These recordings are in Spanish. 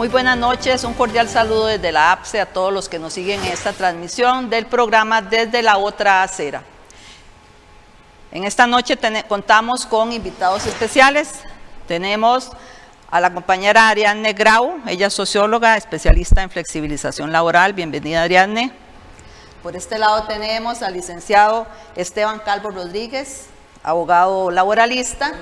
Muy buenas noches, un cordial saludo desde la APSE a todos los que nos siguen en esta transmisión del programa Desde la Otra Acera. En esta noche contamos con invitados especiales. Tenemos a la compañera Ariadne Grau, ella es socióloga, especialista en flexibilización laboral. Bienvenida, Ariadne. Por este lado tenemos al licenciado Esteban Calvo Rodríguez, abogado laboralista.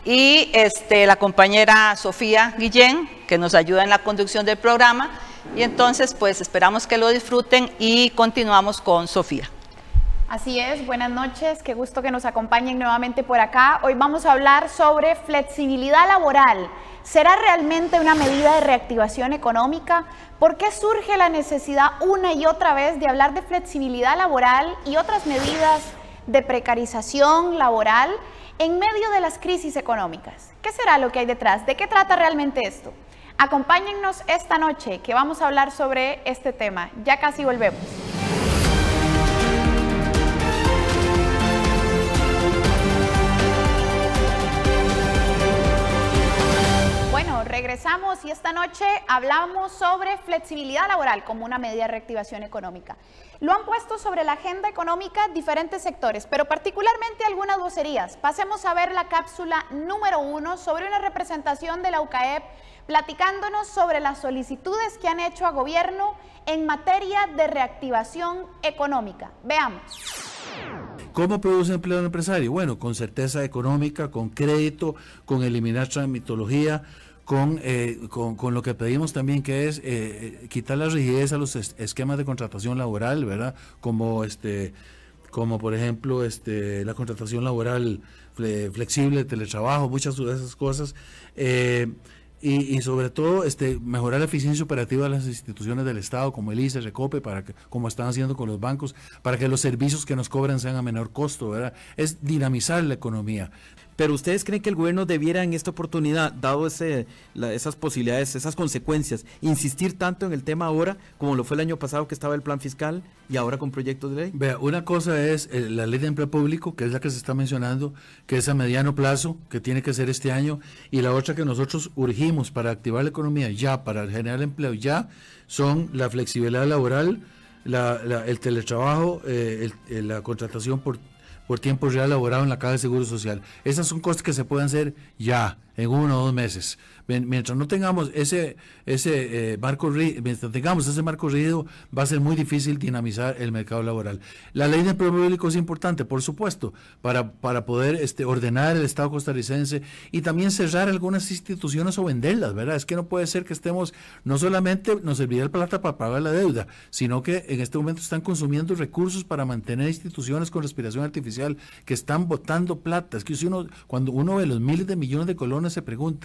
Y la compañera Sofía Guillén, que nos ayuda en la conducción del programa. Y entonces, pues esperamos que lo disfruten y continuamos con Sofía. Así es, buenas noches, qué gusto que nos acompañen nuevamente por acá. Hoy vamos a hablar sobre flexibilidad laboral. ¿Será realmente una medida de reactivación económica? ¿Por qué surge la necesidad una y otra vez de hablar de flexibilidad laboral y otras medidas de precarización laboral en medio de las crisis económicas? ¿Qué será lo que hay detrás? ¿De qué trata realmente esto? Acompáñennos esta noche que vamos a hablar sobre este tema. Ya casi volvemos. Bueno, regresamos y esta noche hablamos sobre flexibilidad laboral como una medida de reactivación económica. Lo han puesto sobre la agenda económica diferentes sectores, pero particularmente algunas vocerías. Pasemos a ver la cápsula número 1 sobre una representación de la UCAEP platicándonos sobre las solicitudes que han hecho a gobierno en materia de reactivación económica. Veamos. ¿Cómo produce empleo un empresario? Bueno, con certeza económica, con crédito, con eliminar tramitología, con lo que pedimos también, que es quitar la rigidez a los esquemas de contratación laboral, ¿verdad? Como por ejemplo la contratación laboral flexible, teletrabajo, muchas de esas cosas. Y sobre todo mejorar la eficiencia operativa de las instituciones del Estado como el ICE, Recope, como están haciendo con los bancos, para que los servicios que nos cobran sean a menor costo, ¿verdad? Es dinamizar la economía. Pero ¿ustedes creen que el gobierno debiera en esta oportunidad, dado esas posibilidades, esas consecuencias, insistir tanto en el tema ahora, como lo fue el año pasado que estaba el plan fiscal y ahora con proyectos de ley? Vea, una cosa es la ley de empleo público, que es la que se está mencionando, que es a mediano plazo, que tiene que ser este año, y la otra que nosotros urgimos para activar la economía ya, para generar empleo ya, son la flexibilidad laboral, el teletrabajo, la contratación por tiempo real laborado en la Caja de Seguro Social. Esas son cosas que se pueden hacer ya, en 1 o 2 meses. Mientras no tengamos ese marco rígido, va a ser muy difícil dinamizar el mercado laboral. La ley de empleo público es importante, por supuesto, para poder ordenar el Estado costarricense y también cerrar algunas instituciones o venderlas, ¿verdad? Es que no puede ser que no solamente nos serviría el plata para pagar la deuda, sino que en este momento están consumiendo recursos para mantener instituciones con respiración artificial que están botando plata. Es que cuando uno ve los miles de millones de colones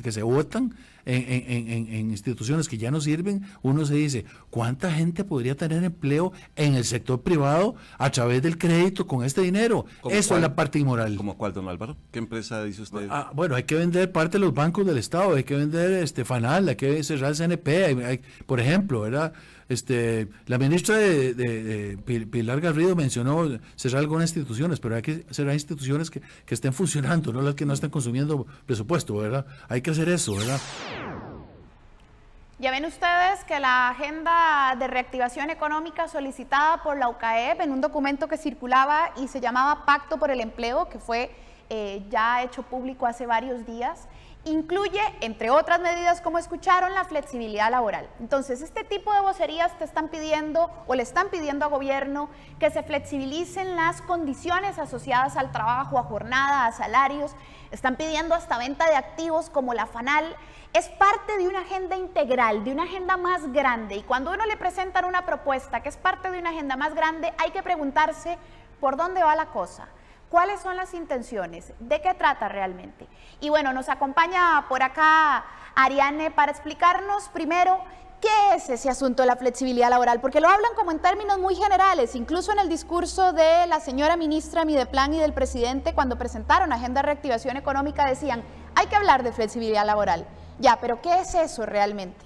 que se votan en instituciones que ya no sirven, uno se dice, ¿cuánta gente podría tener empleo en el sector privado a través del crédito con este dinero? Eso es la parte inmoral. ¿Cómo cuál, don Álvaro? ¿Qué empresa dice usted? Bueno, hay que vender parte de los bancos del Estado, hay que vender FANAL, hay que cerrar el CNP, por ejemplo, ¿verdad? La ministra de Pilar Garrido mencionó cerrar algunas instituciones, pero hay que cerrar instituciones que estén funcionando, no las que no están consumiendo presupuesto, ¿verdad? Hay que hacer eso, ¿verdad? Ya ven ustedes que la agenda de reactivación económica solicitada por la UCAEP en un documento que circulaba y se llamaba Pacto por el Empleo, que fue ya hecho público hace varios días, incluye, entre otras medidas, como escucharon, la flexibilidad laboral. Entonces, este tipo de vocerías te están pidiendo o le están pidiendo al gobierno que se flexibilicen las condiciones asociadas al trabajo, a jornada, a salarios. Están pidiendo hasta venta de activos como la FANAL. Es parte de una agenda integral, de una agenda más grande. Y cuando uno le presentan una propuesta que es parte de una agenda más grande, hay que preguntarse por dónde va la cosa. ¿Cuáles son las intenciones? ¿De qué trata realmente? Y bueno, nos acompaña por acá Ariadne para explicarnos primero qué es ese asunto de la flexibilidad laboral, porque lo hablan como en términos muy generales, incluso en el discurso de la señora ministra Mideplan y del presidente cuando presentaron la Agenda de Reactivación Económica decían, hay que hablar de flexibilidad laboral. Ya, pero ¿qué es eso realmente?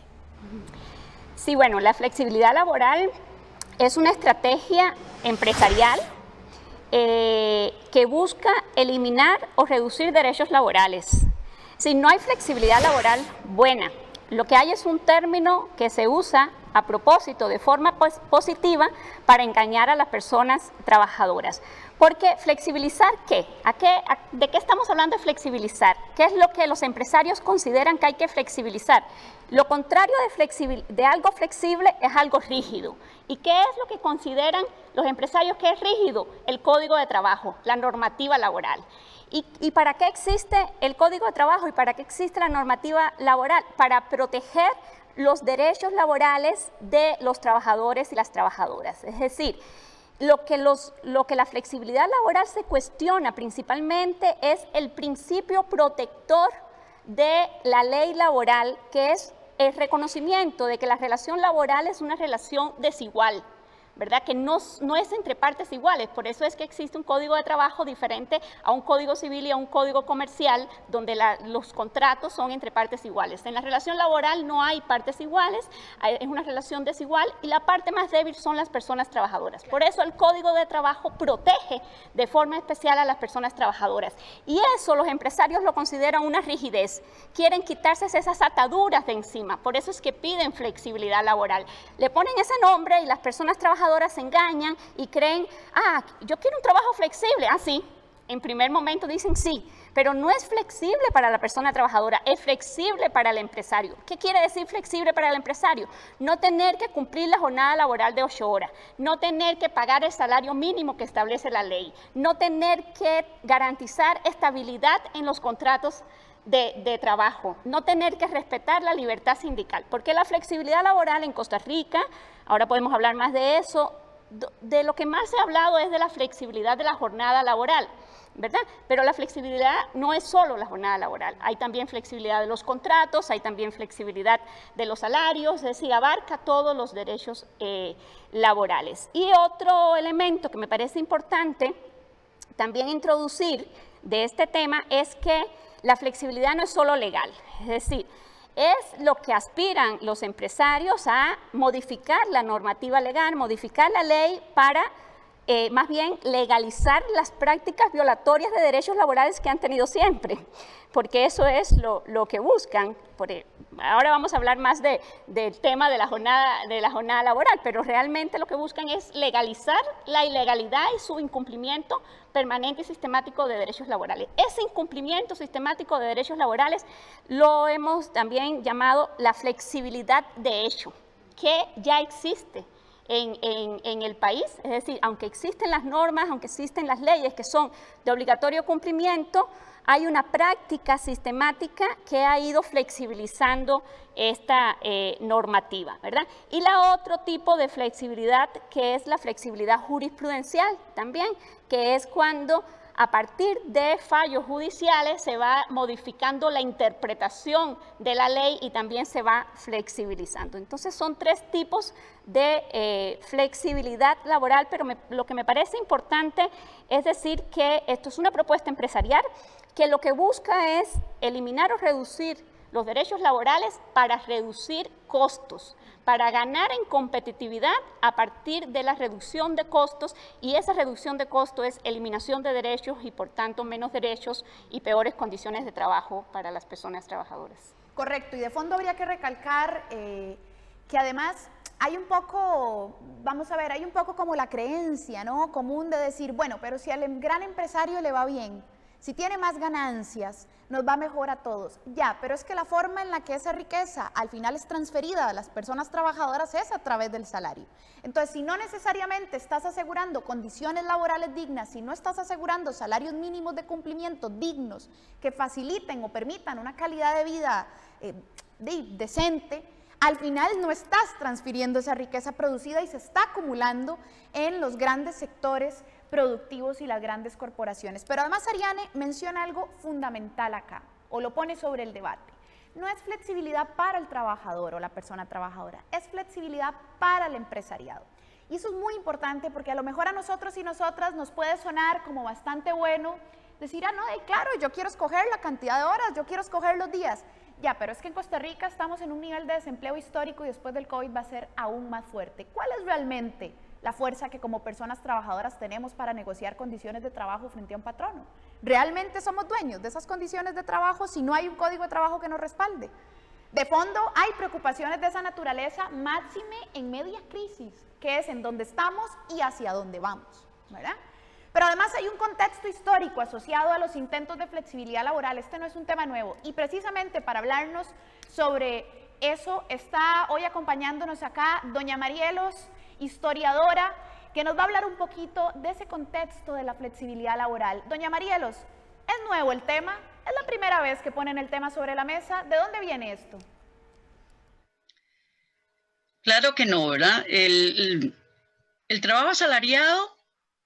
Sí, bueno, la flexibilidad laboral es una estrategia empresarial que busca eliminar o reducir derechos laborales. Si no hay flexibilidad laboral buena, Lo que hay es un término que se usa a propósito de forma positiva para engañar a las personas trabajadoras. Porque flexibilizar, ¿qué? ¿De qué estamos hablando de flexibilizar? ¿Qué es lo que los empresarios consideran que hay que flexibilizar? Lo contrario de algo flexible es algo rígido. ¿Y qué es lo que consideran los empresarios que es rígido? El código de trabajo, la normativa laboral. ¿Y para qué existe el Código de Trabajo y para qué existe la normativa laboral? Para proteger los derechos laborales de los trabajadores y las trabajadoras. Es decir, lo que la flexibilidad laboral se cuestiona principalmente es el principio protector de la ley laboral, que es el reconocimiento de que la relación laboral es una relación desigual, ¿verdad? Que no es entre partes iguales. Por eso es que existe un código de trabajo diferente a un código civil y a un código comercial, donde los contratos son entre partes iguales. En la relación laboral no hay partes iguales, es una relación desigual, y la parte más débil son las personas trabajadoras. Por eso el código de trabajo protege de forma especial a las personas trabajadoras. Y eso los empresarios lo consideran una rigidez. Quieren quitarse esas ataduras de encima. Por eso es que piden flexibilidad laboral. Le ponen ese nombre y las personas trabajadoras se engañan y creen, yo quiero un trabajo flexible. Sí, en primer momento dicen sí, pero no es flexible para la persona trabajadora, es flexible para el empresario. ¿Qué quiere decir flexible para el empresario? No tener que cumplir la jornada laboral de 8 horas, no tener que pagar el salario mínimo que establece la ley, no tener que garantizar estabilidad en los contratos de trabajo, no tener que respetar la libertad sindical, porque la flexibilidad laboral en Costa Rica, ahora podemos hablar más de eso, de lo que más se ha hablado es de la flexibilidad de la jornada laboral, ¿verdad? Pero la flexibilidad no es solo la jornada laboral, hay también flexibilidad de los contratos, hay también flexibilidad de los salarios, es decir, abarca todos los derechos laborales. Y otro elemento que me parece importante también introducir de este tema es que la flexibilidad no es solo legal, es decir, es lo que aspiran los empresarios a modificar la normativa legal, modificar la ley para más bien legalizar las prácticas violatorias de derechos laborales que han tenido siempre, porque eso es lo que buscan. Ahora vamos a hablar más del tema de la jornada laboral, pero realmente lo que buscan es legalizar la ilegalidad y su incumplimiento permanente y sistemático de derechos laborales. Ese incumplimiento sistemático de derechos laborales lo hemos también llamado la flexibilidad de hecho, que ya existe en el país, es decir, aunque existen las normas, aunque existen las leyes que son de obligatorio cumplimiento, hay una práctica sistemática que ha ido flexibilizando esta normativa, ¿verdad? Y la otro tipo de flexibilidad, que es la flexibilidad jurisprudencial también, que es cuando a partir de fallos judiciales se va modificando la interpretación de la ley y también se va flexibilizando. Entonces son 3 tipos de flexibilidad laboral, pero lo que me parece importante es decir que esto es una propuesta empresarial que lo que busca es eliminar o reducir los derechos laborales para reducir costos, para ganar en competitividad a partir de la reducción de costos, y esa reducción de costos es eliminación de derechos y por tanto menos derechos y peores condiciones de trabajo para las personas trabajadoras. Correcto, y de fondo habría que recalcar que además hay un poco, vamos a ver, hay un poco como la creencia, ¿no?, común de decir, bueno, pero si al gran empresario le va bien, si tiene más ganancias, nos va mejor a todos. Ya, pero es que la forma en la que esa riqueza al final es transferida a las personas trabajadoras es a través del salario. Entonces, si no necesariamente estás asegurando condiciones laborales dignas, si no estás asegurando salarios mínimos de cumplimiento dignos que faciliten o permitan una calidad de vida decente, al final no estás transfiriendo esa riqueza producida y se está acumulando en los grandes sectores productivos y las grandes corporaciones. Pero además Ariane menciona algo fundamental acá, o lo pone sobre el debate. No es flexibilidad para el trabajador o la persona trabajadora, es flexibilidad para el empresariado. Y eso es muy importante porque a lo mejor a nosotros y nosotras nos puede sonar como bastante bueno decir, no, claro, yo quiero escoger la cantidad de horas, yo quiero escoger los días. Ya, pero es que en Costa Rica estamos en un nivel de desempleo histórico y después del COVID va a ser aún más fuerte. ¿Cuál es realmente la fuerza que como personas trabajadoras tenemos para negociar condiciones de trabajo frente a un patrono? ¿Realmente somos dueños de esas condiciones de trabajo si no hay un código de trabajo que nos respalde? De fondo hay preocupaciones de esa naturaleza, máxime en media crisis, que es en donde estamos y hacia dónde vamos, ¿verdad? Pero además hay un contexto histórico asociado a los intentos de flexibilidad laboral. Este no es un tema nuevo. Y precisamente para hablarnos sobre eso está hoy acompañándonos acá doña Marielos, historiadora, que nos va a hablar un poquito de ese contexto de la flexibilidad laboral. Doña Marielos, ¿es nuevo el tema? ¿Es la primera vez que ponen el tema sobre la mesa? ¿De dónde viene esto? Claro que no, ¿verdad? El trabajo asalariado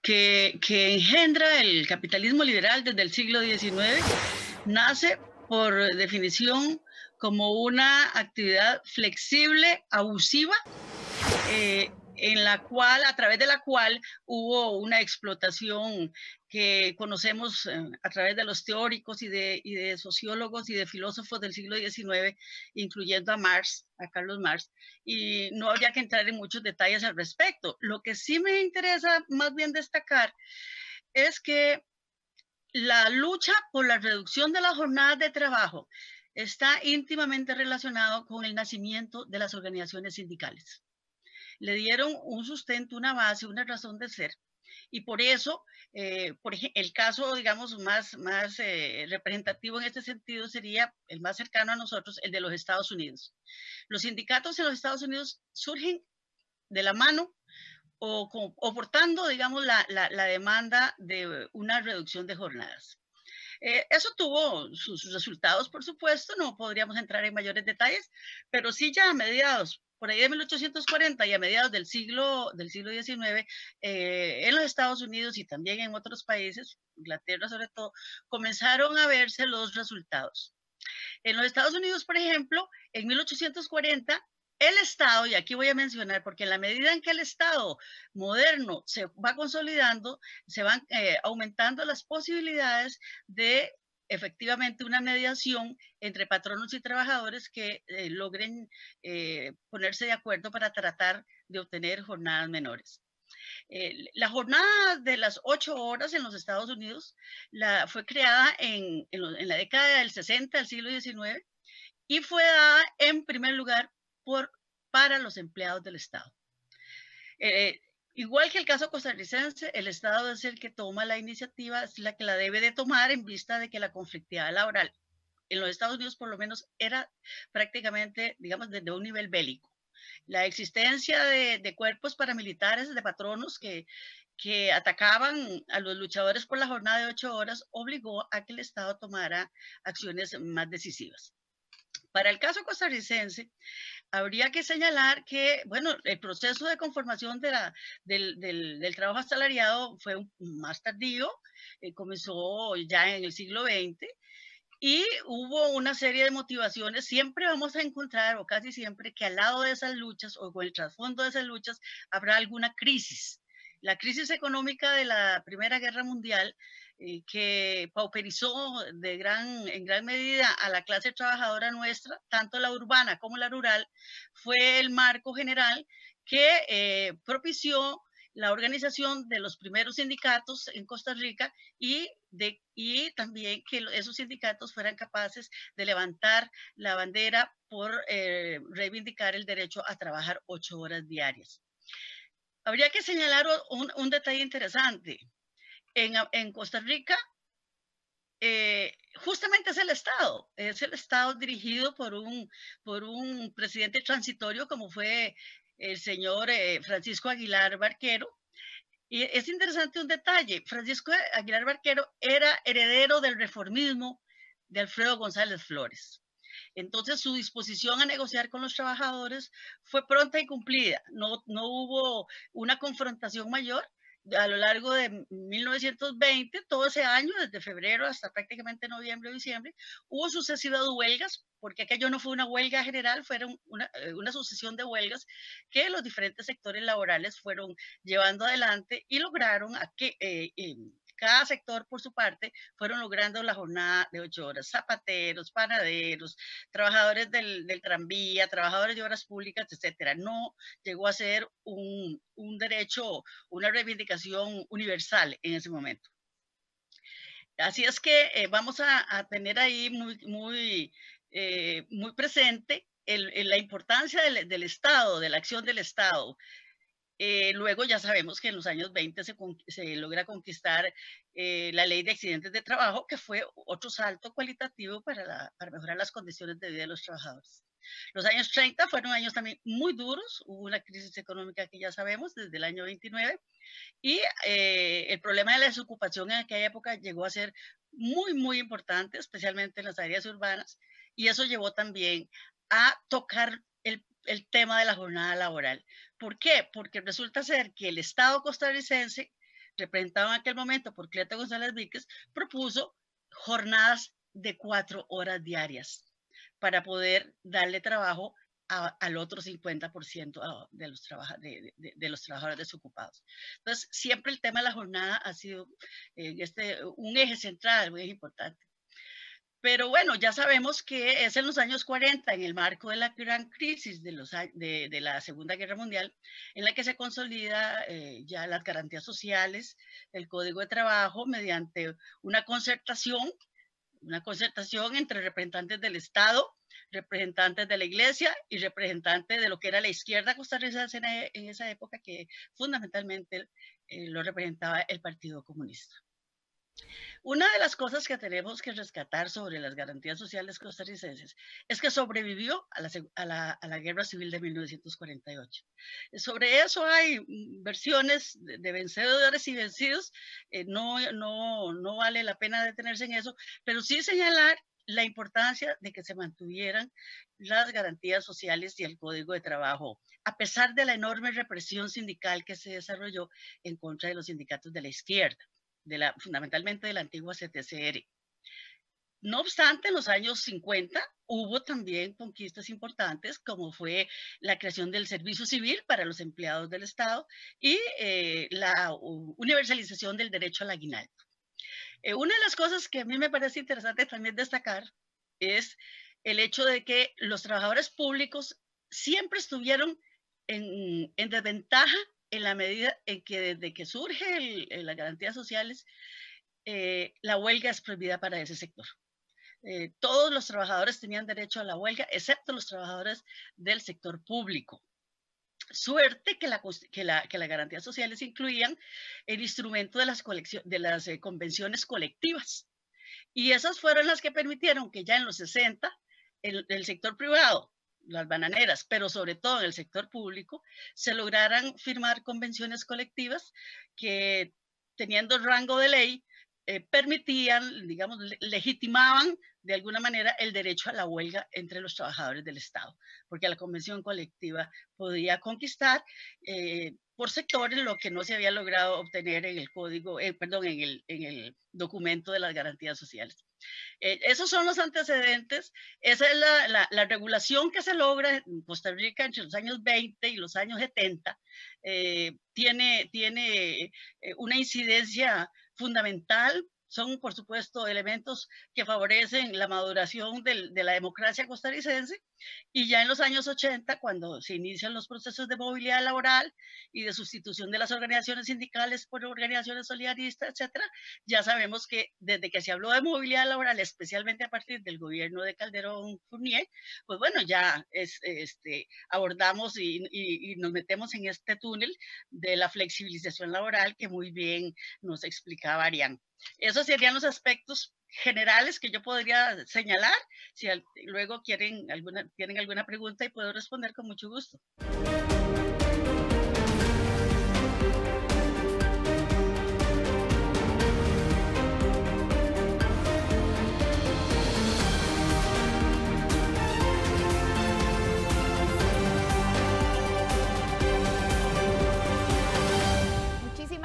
que engendra el capitalismo liberal desde el siglo XIX nace por definición como una actividad flexible, abusiva, a través de la cual hubo una explotación que conocemos a través de los teóricos y de sociólogos y de filósofos del siglo XIX, incluyendo a Carlos Marx, y no habría que entrar en muchos detalles al respecto. Lo que sí me interesa más bien destacar es que la lucha por la reducción de las jornadas de trabajo está íntimamente relacionado con el nacimiento de las organizaciones sindicales. Le dieron un sustento, una base, una razón de ser. Y por eso, por ejemplo, el caso, digamos, más representativo en este sentido sería el más cercano a nosotros, el de los Estados Unidos. Los sindicatos en los Estados Unidos surgen de la mano o portando, digamos, la demanda de una reducción de jornadas. Eso tuvo sus resultados, por supuesto, no podríamos entrar en mayores detalles, pero sí ya a mediados, por ahí de 1840 y a mediados del siglo XIX, en los Estados Unidos y también en otros países, Inglaterra sobre todo, comenzaron a verse los resultados. En los Estados Unidos, por ejemplo, en 1840, el Estado, y aquí voy a mencionar, porque en la medida en que el Estado moderno se va consolidando, se van aumentando las posibilidades de efectivamente una mediación entre patronos y trabajadores que logren ponerse de acuerdo para tratar de obtener jornadas menores. La jornada de las 8 horas en los Estados Unidos fue creada en la década del 60 del siglo XIX y fue dada en primer lugar para los empleados del Estado. Igual que el caso costarricense, el Estado es el que toma la iniciativa, es la que la debe de tomar en vista de que la conflictividad laboral en los Estados Unidos por lo menos era prácticamente, digamos, desde un nivel bélico. La existencia de cuerpos paramilitares, de patronos que atacaban a los luchadores por la jornada de 8 horas, obligó a que el Estado tomara acciones más decisivas. Para el caso costarricense, habría que señalar que, bueno, el proceso de conformación del trabajo asalariado fue más tardío, comenzó ya en el siglo XX, y hubo una serie de motivaciones. Siempre vamos a encontrar, o casi siempre, que al lado de esas luchas, o con el trasfondo de esas luchas, habrá alguna crisis. La crisis económica de la Primera Guerra Mundial, que pauperizó en gran medida a la clase trabajadora nuestra, tanto la urbana como la rural, fue el marco general que propició la organización de los primeros sindicatos en Costa Rica y también que esos sindicatos fueran capaces de levantar la bandera por reivindicar el derecho a trabajar 8 horas diarias. Habría que señalar un detalle interesante. En Costa Rica, justamente es el Estado dirigido por un presidente transitorio como fue el señor Francisco Aguilar Barquero. Y es interesante un detalle, Francisco Aguilar Barquero era heredero del reformismo de Alfredo González Flores. Entonces su disposición a negociar con los trabajadores fue pronta y cumplida. No hubo una confrontación mayor. A lo largo de 1920, todo ese año, desde febrero hasta prácticamente noviembre o diciembre, hubo sucesivas huelgas, porque aquello no fue una huelga general, fueron una sucesión de huelgas que los diferentes sectores laborales fueron llevando adelante y lograron que cada sector por su parte fueron logrando la jornada de 8 horas. Zapateros, panaderos, trabajadores del tranvía, trabajadores de obras públicas, etcétera. No llegó a ser un derecho, una reivindicación universal en ese momento. Así es que vamos a tener ahí muy muy presente la importancia del Estado, de la acción del Estado. Luego ya sabemos que en los años 20 se logra conquistar la ley de accidentes de trabajo, que fue otro salto cualitativo para mejorar las condiciones de vida de los trabajadores. Los años 30 fueron años también muy duros, hubo una crisis económica que ya sabemos desde el año 29, y el problema de la desocupación en aquella época llegó a ser muy, muy importante, especialmente en las áreas urbanas, y eso llevó también a tocar el tema de la jornada laboral. ¿Por qué? Porque resulta ser que el Estado costarricense, representado en aquel momento por Cleto González Víquez, propuso jornadas de 4 horas diarias para poder darle trabajo al otro 50% de los trabajadores desocupados. Entonces, siempre el tema de la jornada ha sido un eje central, un eje importante. Pero bueno, ya sabemos que es en los años 40, en el marco de la gran crisis de la Segunda Guerra Mundial, en la que se consolida ya las garantías sociales, el Código de Trabajo, mediante una concertación entre representantes del Estado, representantes de la Iglesia y representantes de lo que era la izquierda costarricense en esa época, que fundamentalmente lo representaba el Partido Comunista. Una de las cosas que tenemos que rescatar sobre las garantías sociales costarricenses es que sobrevivió a la Guerra Civil de 1948. Sobre eso hay versiones de vencedores y vencidos, no vale la pena detenerse en eso, pero sí señalar la importancia de que se mantuvieran las garantías sociales y el Código de Trabajo, a pesar de la enorme represión sindical que se desarrolló en contra de los sindicatos de la izquierda, fundamentalmente de la antigua CTCR. No obstante, en los años 50 hubo también conquistas importantes, como fue la creación del servicio civil para los empleados del Estado y la universalización del derecho al aguinaldo. Una de las cosas que a mí me parece interesante también destacar es el hecho de que los trabajadores públicos siempre estuvieron en desventaja en la medida en que desde que surge las garantías sociales, la huelga es prohibida para ese sector. Todos los trabajadores tenían derecho a la huelga, excepto los trabajadores del sector público. Suerte que las garantías sociales incluían el instrumento de las convenciones colectivas. Y esas fueron las que permitieron que ya en los 60, el sector privado, las bananeras, pero sobre todo en el sector público, se lograran firmar convenciones colectivas que, teniendo rango de ley, permitían, digamos, legitimaban de alguna manera el derecho a la huelga entre los trabajadores del Estado, porque la convención colectiva podía conquistar por sectores lo que no se había logrado obtener en el código, en el documento de las garantías sociales. Esos son los antecedentes. Esa es la regulación que se logra en Costa Rica entre los años 20 y los años 70. Tiene una incidencia fundamental. Son, por supuesto, elementos que favorecen la maduración de la democracia costarricense. Y ya en los años 80, cuando se inician los procesos de movilidad laboral y de sustitución de las organizaciones sindicales por organizaciones solidaristas, etcétera, ya sabemos que desde que se habló de movilidad laboral, especialmente a partir del gobierno de Calderón Fournier, pues bueno, ya abordamos y nos metemos en este túnel de la flexibilización laboral que muy bien nos explicaba Arián. Esos serían los aspectos generales que yo podría señalar. Si luego tienen alguna pregunta y puedo responder con mucho gusto.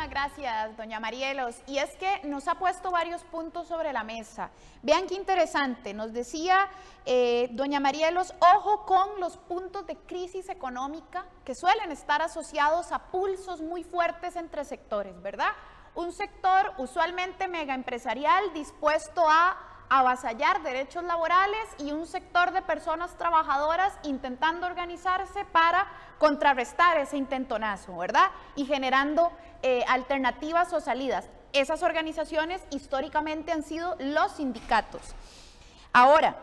Gracias, doña Marielos. Y es que nos ha puesto varios puntos sobre la mesa. Vean qué interesante. Nos decía doña Marielos, ojo con los puntos de crisis económica que suelen estar asociados a pulsos muy fuertes entre sectores, ¿verdad? Un sector usualmente mega empresarial dispuesto a avasallar derechos laborales y un sector de personas trabajadoras intentando organizarse para contrarrestar ese intentonazo, ¿verdad? Y generando alternativas o salidas. Esas organizaciones históricamente han sido los sindicatos. Ahora,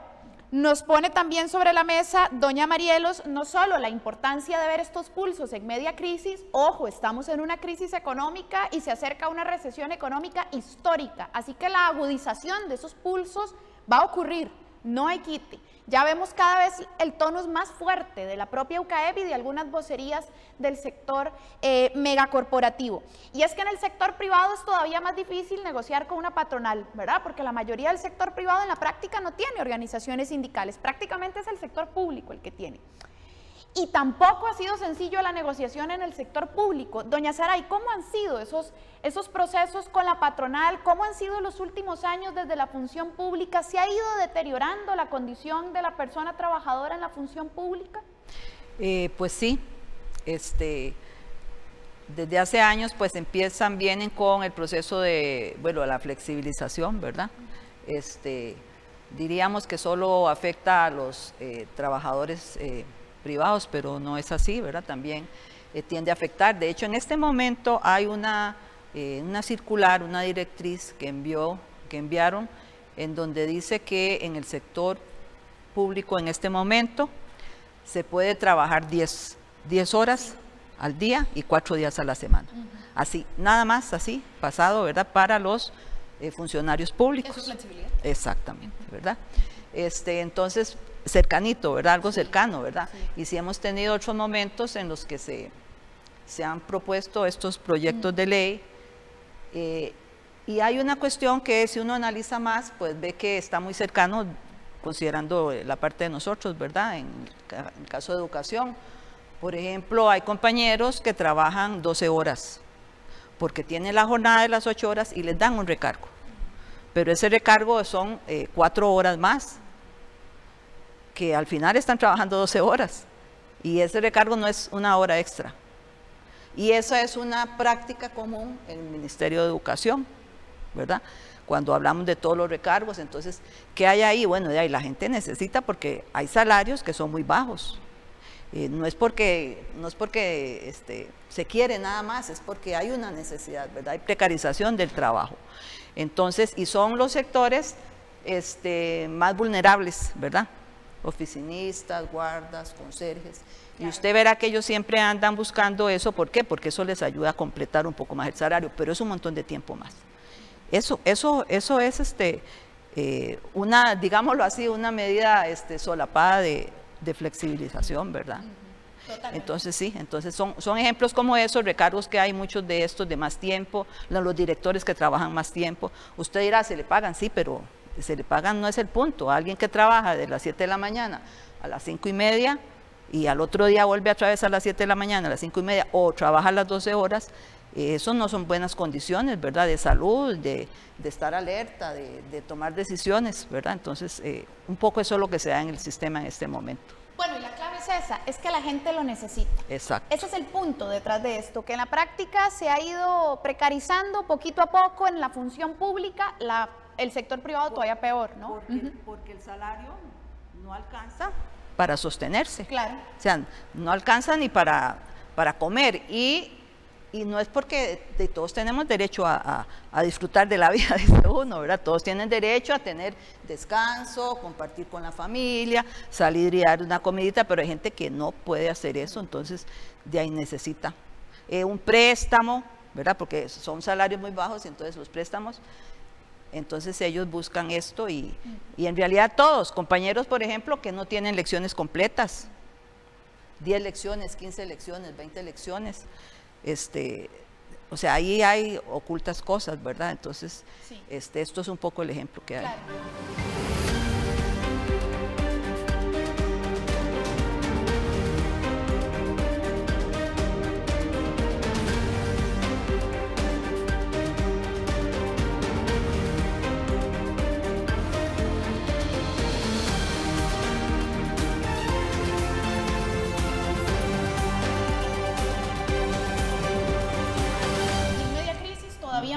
Nos pone también sobre la mesa doña Marielos no solo la importancia de ver estos pulsos en media crisis, ojo, estamos en una crisis económica y se acerca una recesión económica histórica, así que la agudización de esos pulsos va a ocurrir, no hay quite. Ya vemos cada vez el tono es más fuerte de la propia UCAEP y de algunas vocerías del sector megacorporativo. Y es que en el sector privado es todavía más difícil negociar con una patronal, ¿verdad? Porque la mayoría del sector privado en la práctica no tiene organizaciones sindicales, prácticamente es el sector público el que tiene. Y tampoco ha sido sencillo la negociación en el sector público. Doña Saray, ¿cómo han sido esos procesos con la patronal? ¿Cómo han sido los últimos años desde la función pública? ¿Se ha ido deteriorando la condición de la persona trabajadora en la función pública? Pues sí, desde hace años pues vienen con el proceso de, bueno, la flexibilización, ¿verdad? Diríamos que solo afecta a los trabajadores privados, pero no es así, ¿verdad? También tiende a afectar. De hecho, en este momento hay una circular, una directriz que enviaron, en donde dice que en el sector público en este momento se puede trabajar 10 horas al día y 4 días a la semana. Así, nada más así, pasado, ¿verdad? Para los funcionarios públicos. ¿Es flexibilidad? Exactamente, ¿verdad? Entonces, cercanito, ¿verdad? Algo cercano, ¿verdad? Sí. Y sí hemos tenido otros momentos en los que se han propuesto estos proyectos de ley y hay una cuestión que si uno analiza más, pues ve que está muy cercano, considerando la parte de nosotros, ¿verdad? En el caso de educación, por ejemplo, hay compañeros que trabajan 12 horas, porque tienen la jornada de las 8 horas y les dan un recargo, pero ese recargo son 4 horas más, que al final están trabajando 12 horas y ese recargo no es una hora extra. Y esa es una práctica común en el Ministerio de Educación, ¿verdad? Cuando hablamos de todos los recargos, entonces, ¿qué hay ahí? Bueno, de ahí la gente necesita porque hay salarios que son muy bajos. No es porque se quiere nada más, es porque hay una necesidad, ¿verdad? Hay precarización del trabajo. Entonces, y son los sectores más vulnerables, ¿verdad? Oficinistas, guardas, conserjes, y usted verá que ellos siempre andan buscando eso. ¿Por qué? Porque eso les ayuda a completar un poco más el salario, pero es un montón de tiempo más. Eso es una, digámoslo así, una medida solapada de flexibilización, ¿verdad? Totalmente. Entonces sí, entonces son ejemplos como esos, recargos que hay muchos de estos de más tiempo, los directores que trabajan más tiempo. Usted dirá, se le pagan, sí, pero se le pagan no es el punto. Alguien que trabaja de las 7 de la mañana a las 5:30 y al otro día vuelve otra vez a las 7 de la mañana a las 5:30 o trabaja las 12 horas, eso no son buenas condiciones, ¿verdad? De salud, de estar alerta, de tomar decisiones, ¿verdad? Entonces, un poco eso es lo que se da en el sistema en este momento. Bueno, y la clave es esa, es que la gente lo necesita. Exacto. Ese es el punto detrás de esto, que en la práctica se ha ido precarizando poquito a poco en la función pública, el sector privado todavía peor, ¿no? Porque el salario no alcanza para sostenerse. Claro. O sea, no alcanza ni para comer y no es porque todos tenemos derecho a disfrutar de la vida, dice uno, ¿verdad? Todos tienen derecho a tener descanso, compartir con la familia, salir y dar una comidita, pero hay gente que no puede hacer eso, entonces de ahí necesita un préstamo, ¿verdad? Porque son salarios muy bajos y entonces los préstamos, entonces ellos buscan esto y en realidad todos, compañeros por ejemplo, que no tienen lecciones completas, 10 lecciones, 15 lecciones, 20 lecciones, o sea, ahí hay ocultas cosas, ¿verdad? Entonces, sí. Esto es un poco el ejemplo que hay. Claro.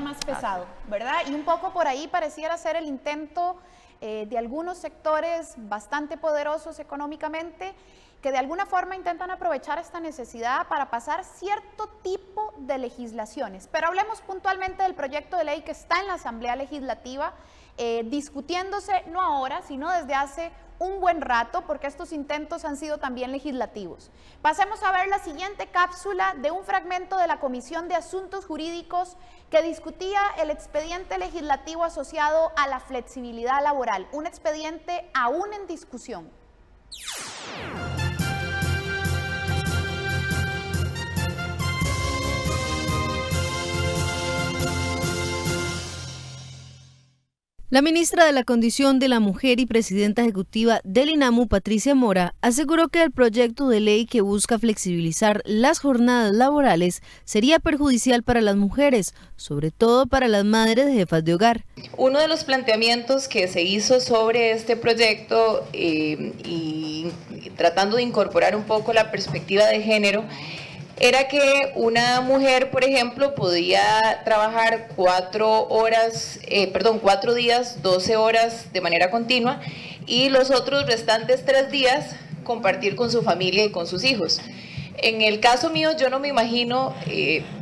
Más pesado, ¿verdad? Y un poco por ahí pareciera ser el intento de algunos sectores bastante poderosos económicamente que de alguna forma intentan aprovechar esta necesidad para pasar cierto tipo de legislaciones. Pero hablemos puntualmente del proyecto de ley que está en la Asamblea Legislativa discutiéndose no ahora, sino desde hace un buen rato porque estos intentos han sido también legislativos. Pasemos a ver la siguiente cápsula de un fragmento de la Comisión de Asuntos Jurídicos que discutía el expediente legislativo asociado a la flexibilidad laboral, un expediente aún en discusión. La ministra de la Condición de la Mujer y presidenta ejecutiva del INAMU, Patricia Mora, aseguró que el proyecto de ley que busca flexibilizar las jornadas laborales sería perjudicial para las mujeres, sobre todo para las madres jefas de hogar. Uno de los planteamientos que se hizo sobre este proyecto y tratando de incorporar un poco la perspectiva de género, era que una mujer, por ejemplo, podía trabajar 4 días, 12 horas de manera continua y los otros restantes 3 días compartir con su familia y con sus hijos. En el caso mío, yo no me imagino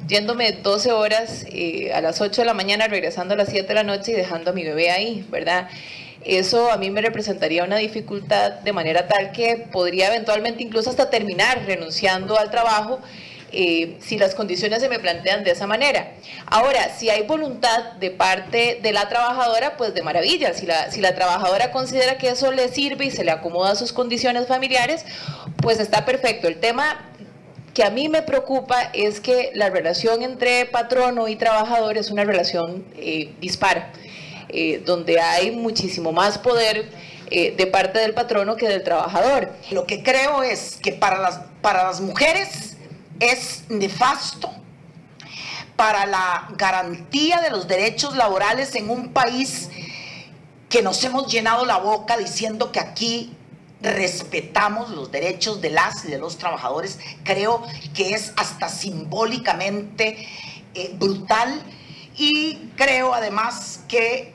yéndome 12 horas a las 8 de la mañana, regresando a las 7 de la noche y dejando a mi bebé ahí, ¿verdad? Eso a mí me representaría una dificultad de manera tal que podría eventualmente incluso hasta terminar renunciando al trabajo si las condiciones se me plantean de esa manera. Ahora, si hay voluntad de parte de la trabajadora, pues de maravilla. Si la trabajadora considera que eso le sirve y se le acomoda a sus condiciones familiares, pues está perfecto. El tema que a mí me preocupa es que la relación entre patrono y trabajador es una relación dispara. Donde hay muchísimo más poder de parte del patrono que del trabajador. Lo que creo es que para las mujeres es nefasto para la garantía de los derechos laborales en un país que nos hemos llenado la boca diciendo que aquí respetamos los derechos de las y de los trabajadores. Creo que es hasta simbólicamente brutal. Y creo además que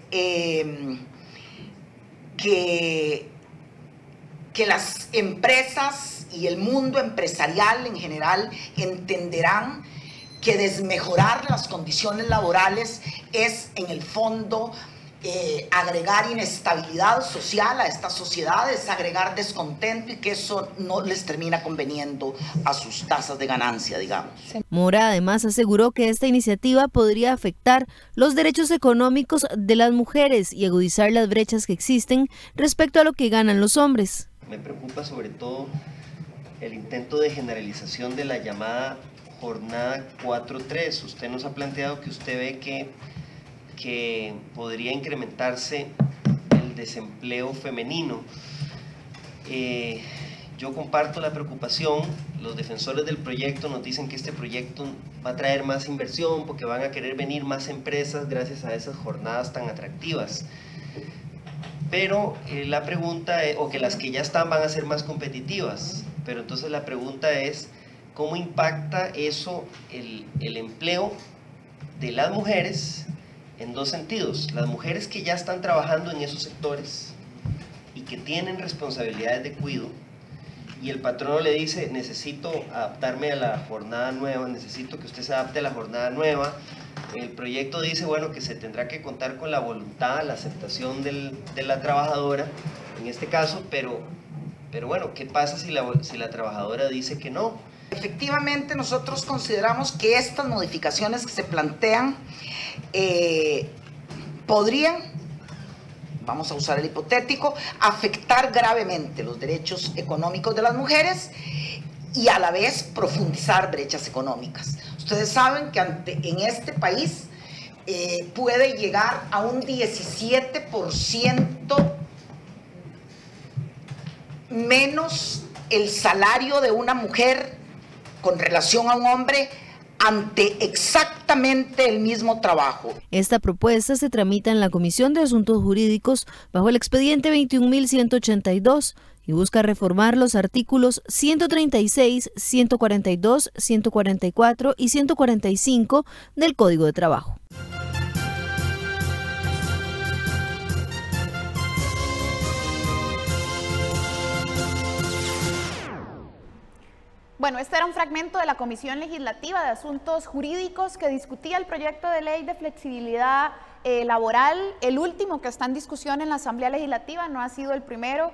las empresas y el mundo empresarial en general entenderán que desmejorar las condiciones laborales es en el fondo agregar inestabilidad social a estas sociedades, agregar descontento y que eso no les termina conveniendo a sus tasas de ganancia, digamos. Mora además aseguró que esta iniciativa podría afectar los derechos económicos de las mujeres y agudizar las brechas que existen respecto a lo que ganan los hombres. Me preocupa sobre todo el intento de generalización de la llamada jornada 4-3. Usted nos ha planteado que usted ve que podría incrementarse el desempleo femenino. Yo comparto la preocupación. Los defensores del proyecto nos dicen que este proyecto va a traer más inversión porque van a querer venir más empresas gracias a esas jornadas tan atractivas. Pero la pregunta es, o que las que ya están van a ser más competitivas, pero entonces la pregunta es, ¿cómo impacta eso el empleo de las mujeres? En dos sentidos, las mujeres que ya están trabajando en esos sectores y que tienen responsabilidades de cuidado y el patrono le dice, necesito adaptarme a la jornada nueva, necesito que usted se adapte a la jornada nueva. El proyecto dice, bueno, que se tendrá que contar con la voluntad, la aceptación de la trabajadora, en este caso, pero bueno, ¿qué pasa si la trabajadora dice que no? Efectivamente, nosotros consideramos que estas modificaciones que se plantean podrían, vamos a usar el hipotético, afectar gravemente los derechos económicos de las mujeres y a la vez profundizar brechas económicas. Ustedes saben que en este país puede llegar a un 17% menos el salario de una mujer con relación a un hombre ante exactamente el mismo trabajo. Esta propuesta se tramita en la Comisión de Asuntos Jurídicos bajo el expediente 21.182 y busca reformar los artículos 136, 142, 144 y 145 del Código de Trabajo. Bueno, este era un fragmento de la Comisión Legislativa de Asuntos Jurídicos que discutía el proyecto de ley de flexibilidad laboral, el último que está en discusión en la Asamblea Legislativa, no ha sido el primero.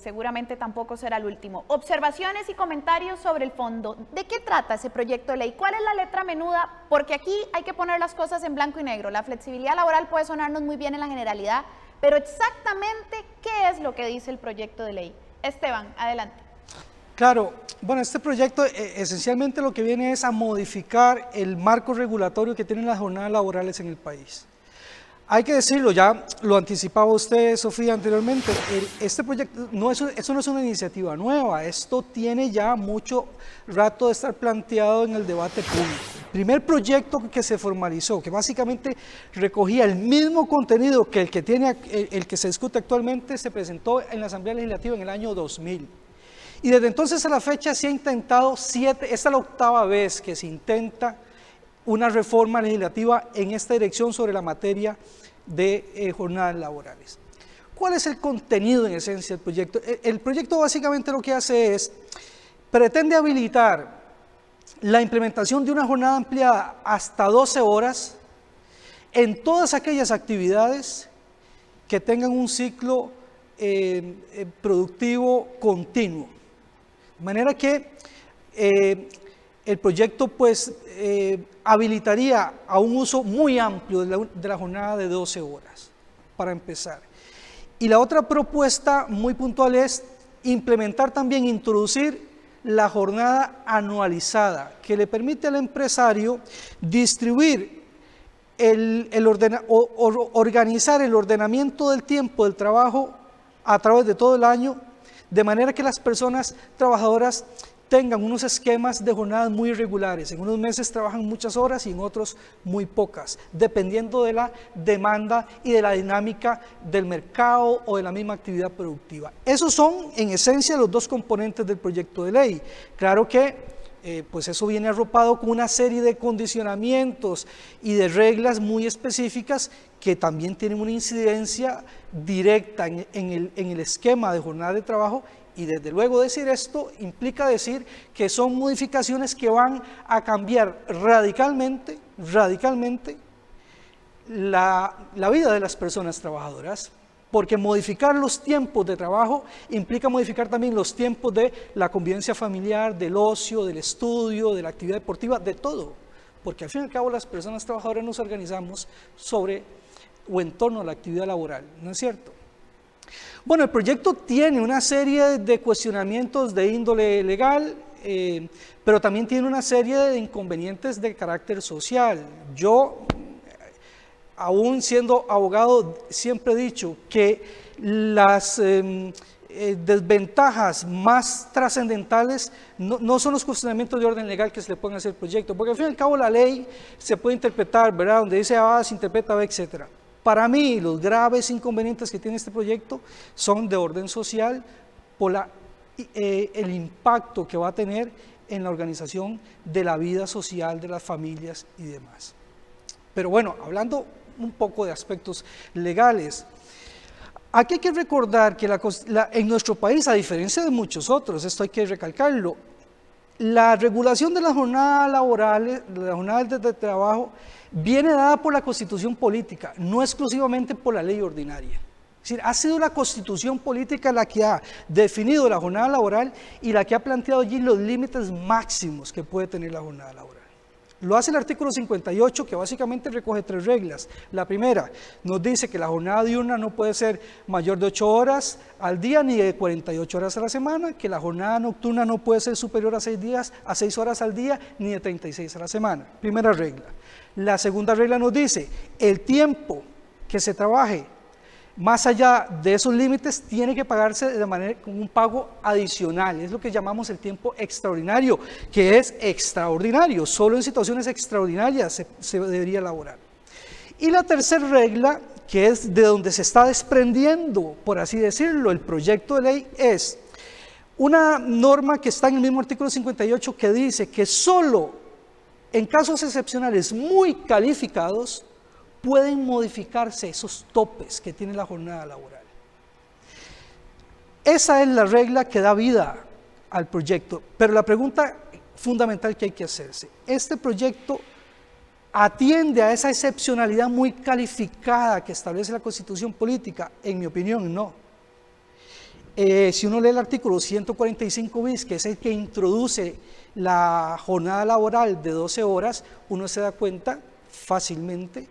seguramente tampoco será el último. Observaciones y comentarios sobre el fondo. ¿De qué trata ese proyecto de ley? ¿Cuál es la letra menuda? Porque aquí hay que poner las cosas en blanco y negro. La flexibilidad laboral puede sonarnos muy bien en la generalidad, pero exactamente ¿qué es lo que dice el proyecto de ley? Esteban, adelante. Claro, bueno, este proyecto esencialmente lo que viene es a modificar el marco regulatorio que tienen las jornadas laborales en el país. Hay que decirlo, ya lo anticipaba usted, Sofía, anteriormente, este proyecto, eso no es una iniciativa nueva, esto tiene ya mucho rato de estar planteado en el debate público. El primer proyecto que se formalizó, que básicamente recogía el mismo contenido que el que se discute actualmente, se presentó en la Asamblea Legislativa en el año 2000. Y desde entonces a la fecha se ha intentado esta es la 8ª vez que se intenta una reforma legislativa en esta dirección sobre la materia de jornadas laborales. ¿Cuál es el contenido en esencia del proyecto? El proyecto básicamente lo que hace es, pretende habilitar la implementación de una jornada ampliada hasta 12 horas en todas aquellas actividades que tengan un ciclo productivo continuo. De manera que el proyecto pues habilitaría a un uso muy amplio de la jornada de 12 horas, para empezar. Y la otra propuesta muy puntual es implementar también, introducir la jornada anualizada, que le permite al empresario distribuir organizar el ordenamiento del tiempo del trabajo a través de todo el año, de manera que las personas trabajadoras tengan unos esquemas de jornadas muy irregulares. En unos meses trabajan muchas horas y en otros muy pocas, dependiendo de la demanda y de la dinámica del mercado o de la misma actividad productiva. Esos son, en esencia, los dos componentes del proyecto de ley. Claro que pues eso viene arropado con una serie de condicionamientos y de reglas muy específicas que también tienen una incidencia directa en el esquema de jornada de trabajo. Y desde luego decir esto implica decir que son modificaciones que van a cambiar radicalmente la vida de las personas trabajadoras, porque modificar los tiempos de trabajo implica modificar también los tiempos de la convivencia familiar, del ocio, del estudio, de la actividad deportiva, de todo, porque al fin y al cabo las personas trabajadoras nos organizamos sobre o en torno a la actividad laboral, ¿no es cierto? Bueno, el proyecto tiene una serie de cuestionamientos de índole legal, pero también tiene una serie de inconvenientes de carácter social. Yo, aún siendo abogado, siempre he dicho que las desventajas más trascendentales no son los cuestionamientos de orden legal que se le pueden hacer al proyecto, porque al fin y al cabo la ley se puede interpretar, ¿verdad? Donde dice A, se interpreta B, etcétera. Para mí, los graves inconvenientes que tiene este proyecto son de orden social por el impacto que va a tener en la organización de la vida social de las familias y demás. Pero bueno, hablando un poco de aspectos legales, aquí hay que recordar que en nuestro país, a diferencia de muchos otros, esto hay que recalcarlo, la regulación de las jornadas laborales, de las jornadas de trabajo, viene dada por la Constitución política, no exclusivamente por la ley ordinaria. Es decir, ha sido la Constitución política la que ha definido la jornada laboral y la que ha planteado allí los límites máximos que puede tener la jornada laboral. Lo hace el artículo 58, que básicamente recoge 3 reglas. La primera nos dice que la jornada diurna no puede ser mayor de 8 horas al día ni de 48 horas a la semana, que la jornada nocturna no puede ser superior a 6 horas al día ni de 36 a la semana. Primera regla. La segunda regla nos dice, el tiempo que se trabaje más allá de esos límites tiene que pagarse de manera con un pago adicional, es lo que llamamos el tiempo extraordinario, que es extraordinario, solo en situaciones extraordinarias se debería elaborar. Y la tercera regla, que es de donde se está desprendiendo, por así decirlo, el proyecto de ley, es una norma que está en el mismo artículo 58 que dice que solo en casos excepcionales muy calificados pueden modificarse esos topes que tiene la jornada laboral. Esa es la regla que da vida al proyecto, pero la pregunta fundamental que hay que hacerse, ¿este proyecto atiende a esa excepcionalidad muy calificada que establece la Constitución política? En mi opinión, no. Si uno lee el artículo 145 bis, que es el que introduce la jornada laboral de 12 horas, uno se da cuenta fácilmente,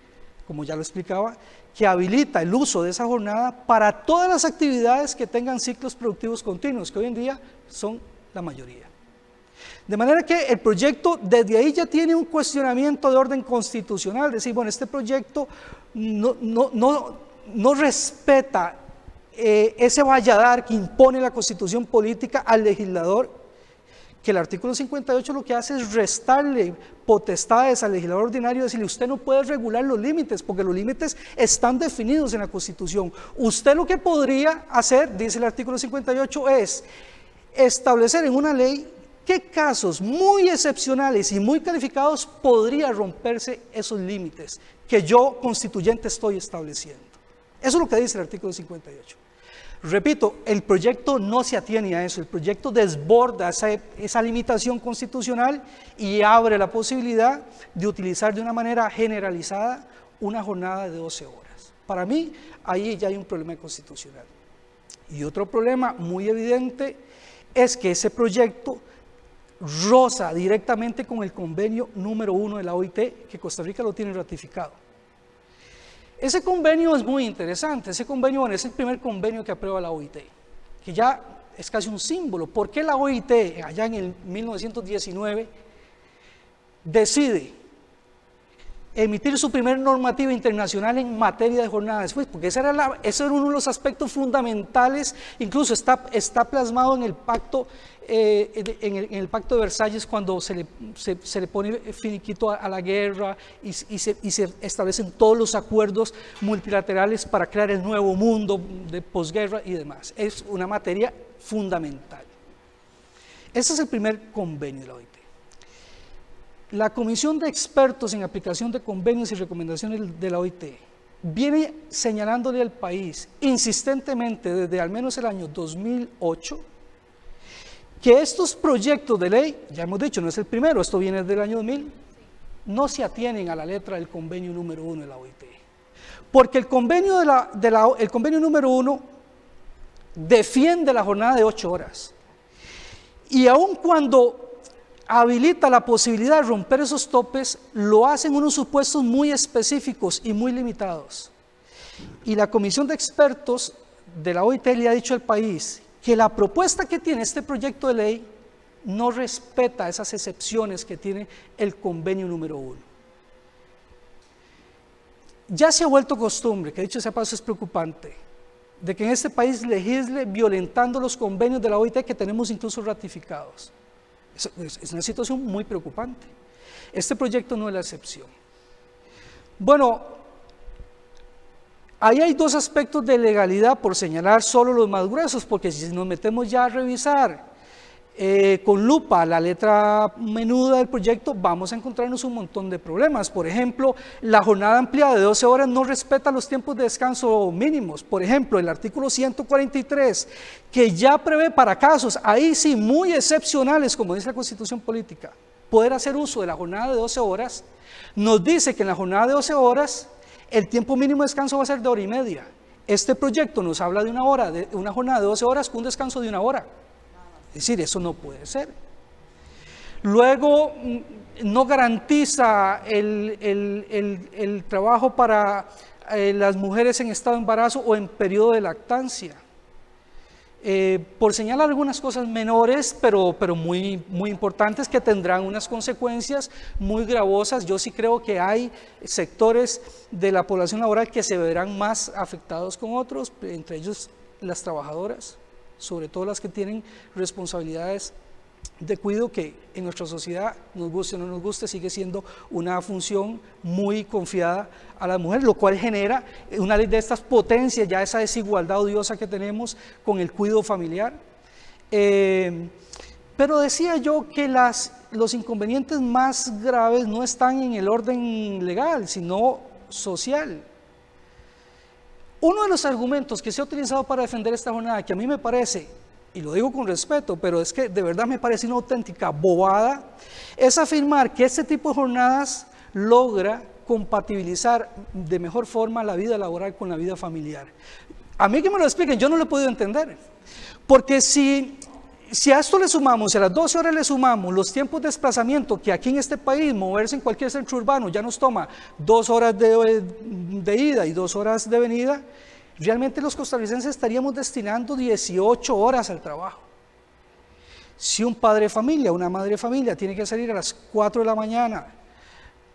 como ya lo explicaba, que habilita el uso de esa jornada para todas las actividades que tengan ciclos productivos continuos, que hoy en día son la mayoría. De manera que el proyecto desde ahí ya tiene un cuestionamiento de orden constitucional, decir, bueno, este proyecto no respeta ese valladar que impone la Constitución política al legislador, que el artículo 58 lo que hace es restarle potestades al legislador ordinario, decirle, usted no puede regular los límites, porque los límites están definidos en la Constitución. Usted lo que podría hacer, dice el artículo 58, es establecer en una ley qué casos muy excepcionales y muy calificados podría romperse esos límites que yo, constituyente, estoy estableciendo. Eso es lo que dice el artículo 58. Repito, el proyecto no se atiene a eso, el proyecto desborda esa limitación constitucional y abre la posibilidad de utilizar de una manera generalizada una jornada de 12 horas. Para mí, ahí ya hay un problema constitucional. Y otro problema muy evidente es que ese proyecto roza directamente con el convenio número 1 de la OIT, que Costa Rica lo tiene ratificado. Ese convenio es muy interesante, ese convenio, bueno, es el primer convenio que aprueba la OIT, que ya es casi un símbolo. ¿Por qué la OIT, allá en el 1919, decide emitir su primer normativa internacional en materia de jornada después? Porque ese era uno de los aspectos fundamentales, incluso está plasmado en el pacto, en el pacto de Versalles, cuando se le pone finiquito a la guerra y se establecen todos los acuerdos multilaterales para crear el nuevo mundo de posguerra y demás. Es una materia fundamental. Ese es el primer convenio de la OIT. La Comisión de Expertos en Aplicación de Convenios y Recomendaciones de la OIT viene señalándole al país insistentemente desde al menos el año 2008 que estos proyectos de ley, ya hemos dicho, no es el primero, esto viene desde el año 2000, no se atienen a la letra del convenio número 1 de la OIT. Porque el convenio, el convenio número 1 defiende la jornada de 8 horas. Y aun cuando habilita la posibilidad de romper esos topes, lo hacen unos supuestos muy específicos y muy limitados. Y la Comisión de Expertos de la OIT le ha dicho al país que la propuesta que tiene este proyecto de ley no respeta esas excepciones que tiene el convenio número 1. Ya se ha vuelto costumbre, que dicho sea paso es preocupante, de que en este país legisle violentando los convenios de la OIT que tenemos incluso ratificados. Es una situación muy preocupante. Este proyecto no es la excepción. Bueno, ahí hay dos aspectos de legalidad, por señalar solo los más gruesos, porque si nos metemos ya a revisar con lupa la letra menuda del proyecto, vamos a encontrarnos un montón de problemas. Por ejemplo, la jornada ampliada de 12 horas no respeta los tiempos de descanso mínimos. Por ejemplo, el artículo 143, que ya prevé para casos, ahí sí, muy excepcionales, como dice la Constitución Política, poder hacer uso de la jornada de 12 horas, nos dice que en la jornada de 12 horas, el tiempo mínimo de descanso va a ser de 1 hora y media. Este proyecto nos habla de una jornada de 12 horas con un descanso de 1 hora. Es decir, eso no puede ser. Luego, no garantiza el trabajo para las mujeres en estado de embarazo o en periodo de lactancia. Por señalar algunas cosas menores, pero muy importantes, que tendrán unas consecuencias muy gravosas. Yo sí creo que hay sectores de la población laboral que se verán más afectados con otros, entre ellos las trabajadoras, sobre todo las que tienen responsabilidades de cuidado, que en nuestra sociedad, nos guste o no nos guste, sigue siendo una función muy confiada a las mujeres, lo cual genera una ley de estas potencias ya esa desigualdad odiosa que tenemos con el cuidado familiar. Pero decía yo que los inconvenientes más graves no están en el orden legal, sino social. Uno de los argumentos que se ha utilizado para defender esta jornada, que a mí me parece, y lo digo con respeto, pero es que de verdad me parece una auténtica bobada, es afirmar que este tipo de jornadas logra compatibilizar de mejor forma la vida laboral con la vida familiar. A mí que me lo expliquen, yo no lo he podido entender. Porque si a esto le sumamos, a las 12 horas le sumamos los tiempos de desplazamiento, que aquí en este país, moverse en cualquier centro urbano ya nos toma 2 horas de ida y 2 horas de venida, realmente los costarricenses estaríamos destinando 18 horas al trabajo. Si un padre de familia, una madre de familia tiene que salir a las 4 de la mañana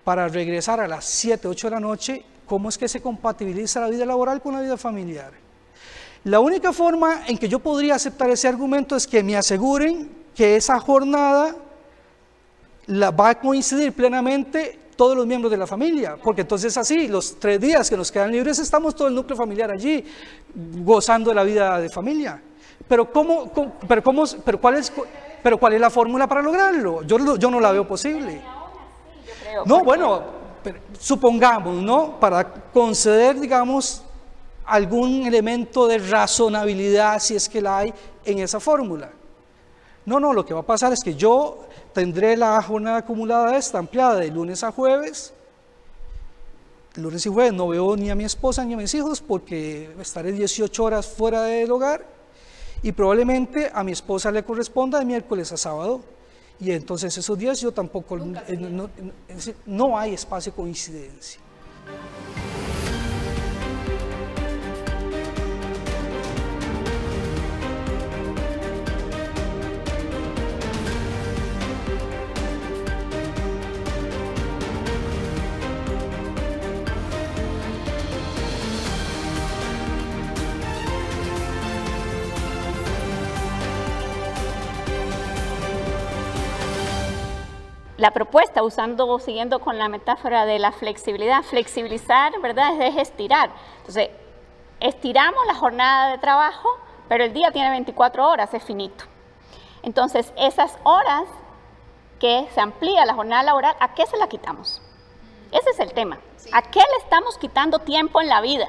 para regresar a las 7, 8 de la noche, ¿cómo es que se compatibiliza la vida laboral con la vida familiar? La única forma en que yo podría aceptar ese argumento es que me aseguren que esa jornada va a coincidir plenamente todos los miembros de la familia, porque entonces así, los 3 días que nos quedan libres, estamos todo el núcleo familiar allí, gozando de la vida de familia. Pero ¿cuál es la fórmula para lograrlo? Yo no la veo posible. No, bueno, supongamos, ¿no? Para conceder, digamos, algún elemento de razonabilidad, si es que la hay, en esa fórmula. No, lo que va a pasar es que yo tendré la jornada acumulada esta ampliada de lunes a jueves. Lunes y jueves no veo ni a mi esposa ni a mis hijos porque estaré 18 horas fuera del hogar y probablemente a mi esposa le corresponda de miércoles a sábado. Y entonces esos días yo tampoco, no hay espacio de coincidencia. La propuesta, siguiendo con la metáfora de la flexibilidad, flexibilizar, ¿verdad?, es estirar. Entonces, estiramos la jornada de trabajo, pero el día tiene 24 horas, es finito. Entonces, esas horas que se amplía la jornada laboral, ¿a qué se la quitamos? Ese es el tema. ¿A qué le estamos quitando tiempo en la vida?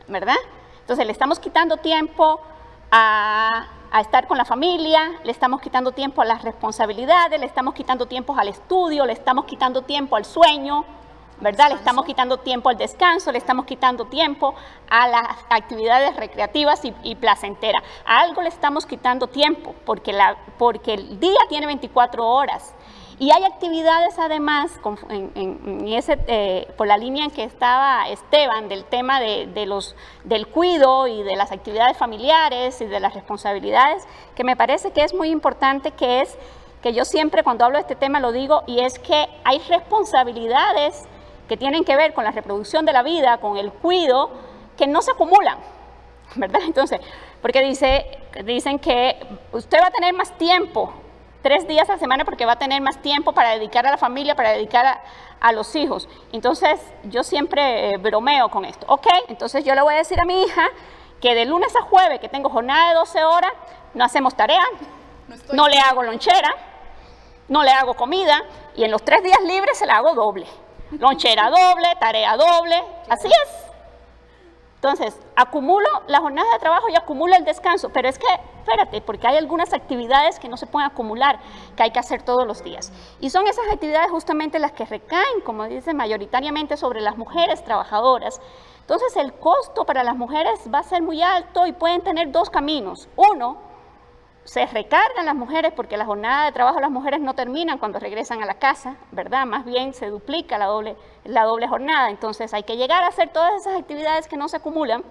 ¿Verdad? Entonces, le estamos quitando tiempo a estar con la familia, le estamos quitando tiempo a las responsabilidades, le estamos quitando tiempo al estudio, le estamos quitando tiempo al sueño, ¿verdad? Le estamos quitando tiempo al descanso, le estamos quitando tiempo a las actividades recreativas y placenteras. A algo le estamos quitando tiempo porque el día tiene 24 horas. Y hay actividades además, por la línea en que estaba Esteban, del tema del cuidado y de las actividades familiares y de las responsabilidades, que me parece que es muy importante, que yo siempre cuando hablo de este tema lo digo, y es que hay responsabilidades que tienen que ver con la reproducción de la vida, con el cuidado, que no se acumulan, ¿verdad? Entonces, porque dicen que usted va a tener más tiempo 3 días a la semana porque va a tener más tiempo para dedicar a la familia, para dedicar a los hijos. Entonces, yo siempre bromeo con esto. Ok, entonces yo le voy a decir a mi hija que de lunes a jueves, que tengo jornada de 12 horas, no hacemos tarea, no le hago lonchera, no le hago comida, y en los 3 días libres se la hago doble. Lonchera doble, tarea doble, así es. Entonces, acumulo la jornada de trabajo y acumulo el descanso, pero es que, espérate, porque hay algunas actividades que no se pueden acumular, que hay que hacer todos los días. Y son esas actividades justamente las que recaen, como dicen, mayoritariamente sobre las mujeres trabajadoras. Entonces, el costo para las mujeres va a ser muy alto y pueden tener 2 caminos. Uno, se recargan las mujeres porque la jornada de trabajo de las mujeres no terminan cuando regresan a la casa, ¿verdad? Más bien se duplica la doble jornada. Entonces hay que llegar a hacer todas esas actividades que no se acumulan.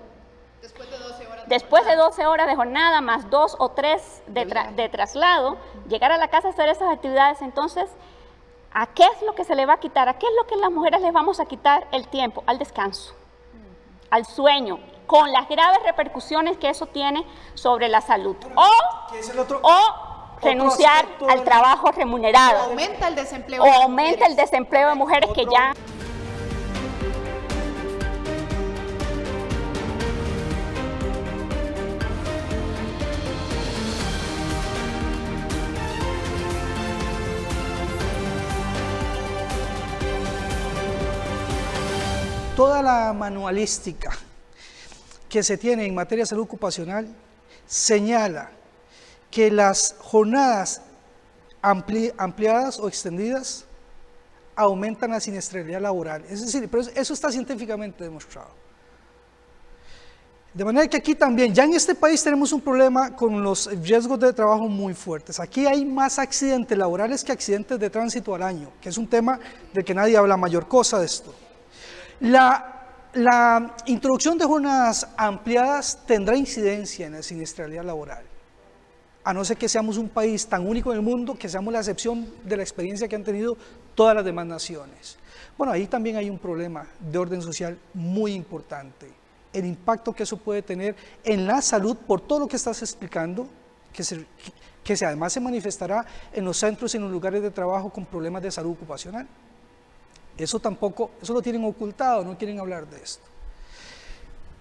Después de 12 horas. Después de 12 horas de jornada, más 2 o 3 de traslado, llegar a la casa a hacer esas actividades. Entonces, ¿a qué es lo que se le va a quitar? ¿A qué es lo que las mujeres les vamos a quitar el tiempo? Al descanso, al sueño, con las graves repercusiones que eso tiene sobre la salud. O renunciar al trabajo remunerado. O aumenta el desempleo. O aumenta el desempleo de mujeres que ya... Toda la manualística que se tiene en materia de salud ocupacional señala que las jornadas ampliadas o extendidas aumentan la siniestralidad laboral. Es decir, pero eso está científicamente demostrado. De manera que aquí también, ya en este país tenemos un problema con los riesgos de trabajo muy fuertes. Aquí hay más accidentes laborales que accidentes de tránsito al año, que es un tema del que nadie habla mayor cosa de esto. La introducción de jornadas ampliadas tendrá incidencia en la siniestralidad laboral, a no ser que seamos un país tan único en el mundo que seamos la excepción de la experiencia que han tenido todas las demás naciones. Bueno, ahí también hay un problema de orden social muy importante. El impacto que eso puede tener en la salud por todo lo que estás explicando, que además se manifestará en los centros y en los lugares de trabajo con problemas de salud ocupacional. Eso lo tienen ocultado, no quieren hablar de esto.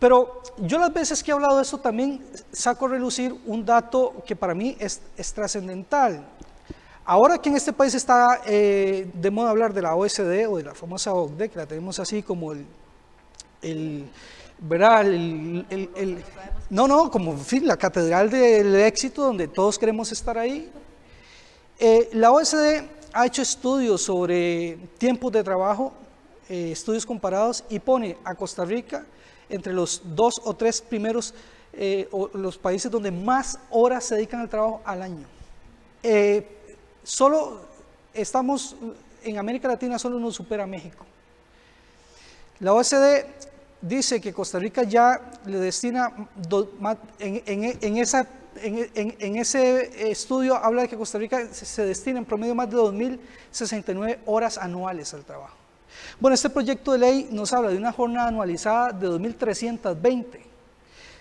Pero yo las veces que he hablado de esto también saco a relucir un dato que para mí es trascendental. Ahora que en este país está de moda hablar de la OECD o de la famosa OCDE, que la tenemos así como como en fin, la catedral del éxito donde todos queremos estar ahí. La OECD ha hecho estudios sobre tiempos de trabajo, estudios comparados, y pone a Costa Rica entre los 2 o 3 primeros los países donde más horas se dedican al trabajo al año. Solo estamos en América Latina, solo nos supera México. La OECD dice que Costa Rica ya le destina, en ese estudio habla de que Costa Rica se destina en promedio más de 2.069 horas anuales al trabajo. Bueno, este proyecto de ley nos habla de una jornada anualizada de 2.320.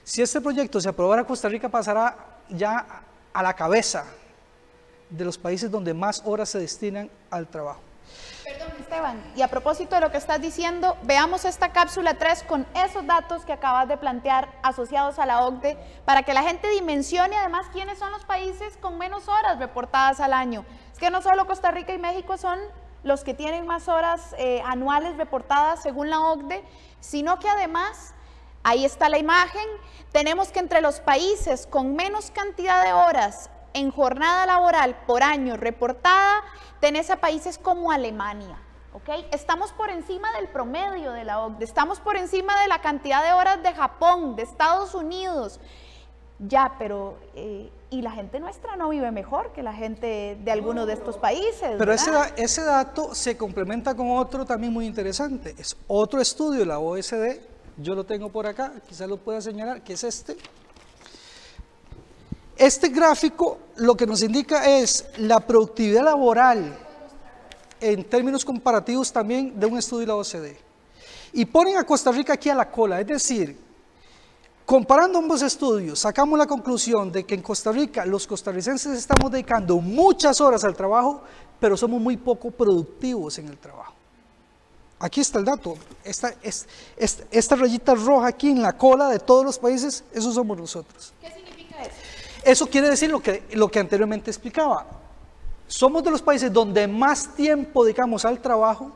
Si este proyecto se aprobara, Costa Rica pasará ya a la cabeza de los países donde más horas se destinan al trabajo. Perdón, Esteban, y a propósito de lo que estás diciendo, veamos esta cápsula 3 con esos datos que acabas de plantear asociados a la OCDE, para que la gente dimensione además quiénes son los países con menos horas reportadas al año. Es que no solo Costa Rica y México son los que tienen más horas anuales reportadas según la OCDE, sino que además, ahí está la imagen, tenemos que entre los países con menos cantidad de horas en jornada laboral por año reportada, tenés a países como Alemania, ¿ok? Estamos por encima del promedio de la OCDE, estamos por encima de la cantidad de horas de Japón, de Estados Unidos, ya, pero y la gente nuestra no vive mejor que la gente de algunos de estos países, pero ¿verdad? ese dato se complementa con otro también muy interesante, es otro estudio de la OECD, yo lo tengo por acá, quizás lo pueda señalar, que es este. Este gráfico lo que nos indica es la productividad laboral en términos comparativos también de un estudio de la OCDE. Y ponen a Costa Rica aquí a la cola, es decir, comparando ambos estudios, sacamos la conclusión de que en Costa Rica los costarricenses estamos dedicando muchas horas al trabajo, pero somos muy poco productivos en el trabajo. Aquí está el dato, esta rayita roja aquí en la cola de todos los países, esos somos nosotros. ¿Qué significa eso? Eso quiere decir lo que anteriormente explicaba. Somos de los países donde más tiempo dedicamos al trabajo,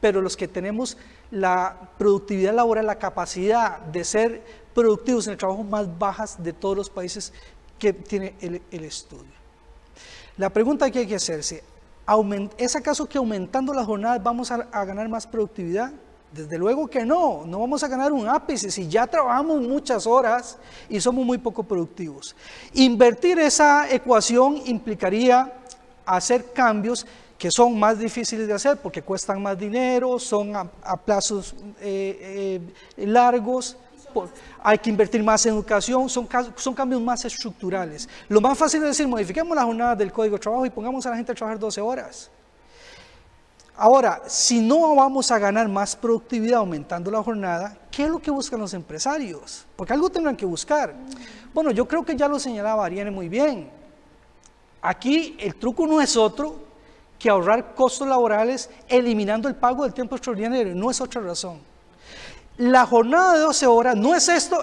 pero los que tenemos la productividad laboral, la capacidad de ser productivos en el trabajo más bajas de todos los países que tiene el estudio. La pregunta que hay que hacerse, ¿es acaso que aumentando las jornadas vamos a ganar más productividad? Desde luego que no vamos a ganar un ápice si ya trabajamos muchas horas y somos muy poco productivos. Invertir esa ecuación implicaría hacer cambios que son más difíciles de hacer porque cuestan más dinero, son a plazos largos, hay que invertir más en educación, son cambios más estructurales. Lo más fácil es decir, modifiquemos la jornada del Código de Trabajo y pongamos a la gente a trabajar 12 horas. Ahora, si no vamos a ganar más productividad aumentando la jornada, ¿qué es lo que buscan los empresarios? Porque algo tendrán que buscar. Bueno, yo creo que ya lo señalaba Ariane muy bien. Aquí el truco no es otro que ahorrar costos laborales eliminando el pago del tiempo extraordinario, no es otra razón. La jornada de 12 horas no es esto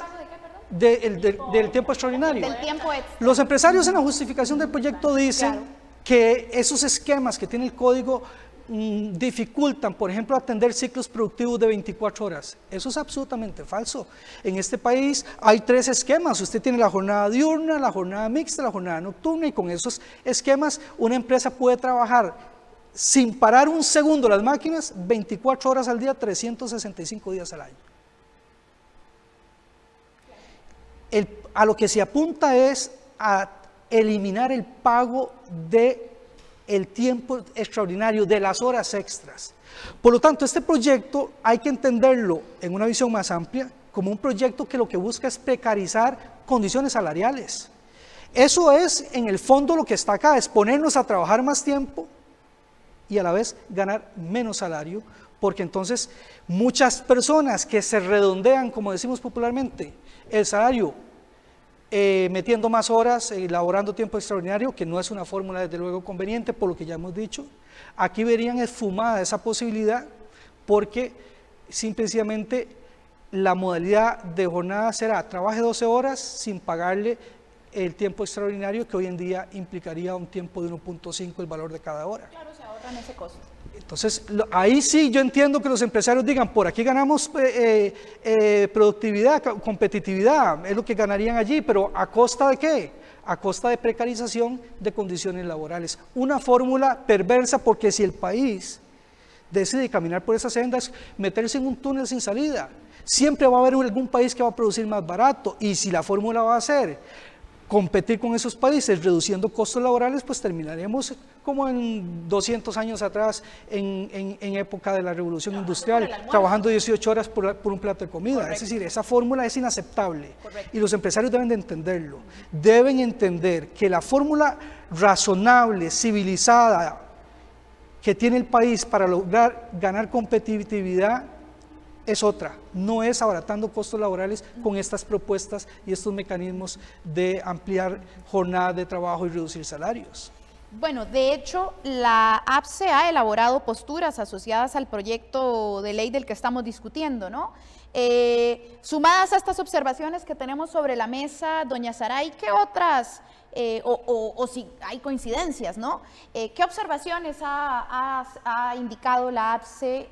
del tiempo extraordinario. Del tiempo extra. Los empresarios en la justificación del proyecto dicen que esos esquemas que tiene el código dificultan, por ejemplo, atender ciclos productivos de 24 horas. Eso es absolutamente falso. En este país hay 3 esquemas. Usted tiene la jornada diurna, la jornada mixta, la jornada nocturna, y con esos esquemas una empresa puede trabajar sin parar un segundo las máquinas 24 horas al día, 365 días al año. a lo que se apunta es a eliminar el pago del tiempo extraordinario, de las horas extras. Por lo tanto, este proyecto hay que entenderlo en una visión más amplia como un proyecto que lo que busca es precarizar condiciones salariales. Eso es, en el fondo, lo que está acá, es ponernos a trabajar más tiempo y a la vez ganar menos salario, porque entonces muchas personas que se redondean, como decimos popularmente, el salario metiendo más horas, elaborando tiempo extraordinario, que no es una fórmula desde luego conveniente, por lo que ya hemos dicho, aquí verían esfumada esa posibilidad, porque simplemente la modalidad de jornada será trabaje 12 horas sin pagarle el tiempo extraordinario, que hoy en día implicaría un tiempo de 1.5 el valor de cada hora. Claro, se ahorran ese costo. Entonces, ahí sí yo entiendo que los empresarios digan, por aquí ganamos productividad, competitividad, es lo que ganarían allí, pero ¿a costa de qué? A costa de precarización de condiciones laborales. Una fórmula perversa, porque si el país decide caminar por esas sendas, meterse en un túnel sin salida, siempre va a haber algún país que va a producir más barato, y si la fórmula va a ser competir con esos países reduciendo costos laborales, pues terminaremos como en 200 años atrás, en época de la revolución industrial, trabajando 18 horas por un plato de comida. Correcto. Es decir, esa fórmula es inaceptable. Correcto. Y los empresarios deben de entenderlo. Deben entender que la fórmula razonable, civilizada, que tiene el país para lograr ganar competitividad es otra, no es abaratando costos laborales con estas propuestas y estos mecanismos de ampliar jornadas de trabajo y reducir salarios. Bueno, de hecho, la APSE ha elaborado posturas asociadas al proyecto de ley del que estamos discutiendo, ¿no? Sumadas a estas observaciones que tenemos sobre la mesa, doña Saray, ¿qué otras, o si hay coincidencias, ¿no? ¿Qué observaciones ha indicado la APSE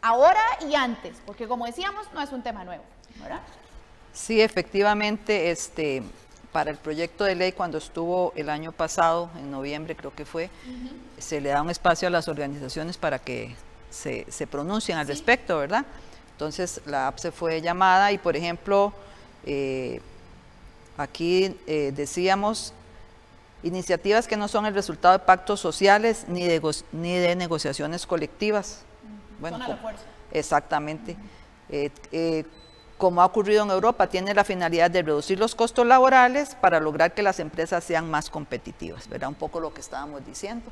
ahora y antes? Porque como decíamos, no es un tema nuevo, ¿verdad? Sí, efectivamente, para el proyecto de ley, cuando estuvo el año pasado, en noviembre creo que fue, se le da un espacio a las organizaciones para que se pronuncien al respecto, ¿verdad? Entonces la APSE fue llamada y, por ejemplo, aquí decíamos iniciativas que no son el resultado de pactos sociales ni de negociaciones colectivas. Bueno, son a la fuerza. Exactamente. Como ha ocurrido en Europa, tiene la finalidad de reducir los costos laborales para lograr que las empresas sean más competitivas, ¿verdad? Un poco lo que estábamos diciendo.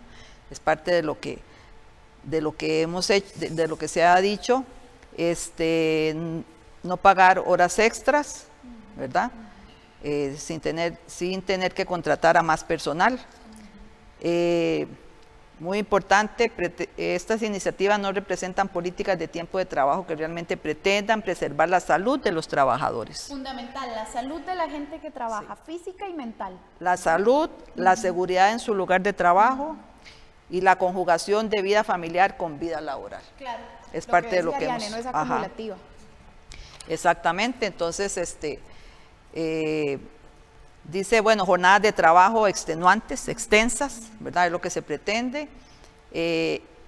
Es parte de lo que hemos hecho, de lo que se ha dicho. No pagar horas extras, ¿verdad? Sin tener que contratar a más personal. Muy importante, estas iniciativas no representan políticas de tiempo de trabajo que realmente pretendan preservar la salud de los trabajadores. Fundamental, la salud de la gente que trabaja, física y mental. La salud, la seguridad en su lugar de trabajo y la conjugación de vida familiar con vida laboral. Claro. Es parte de lo que hemos... No es acumulativa. Exactamente, entonces dice, bueno, jornadas de trabajo extenuantes, extensas, ¿verdad? Es lo que se pretende.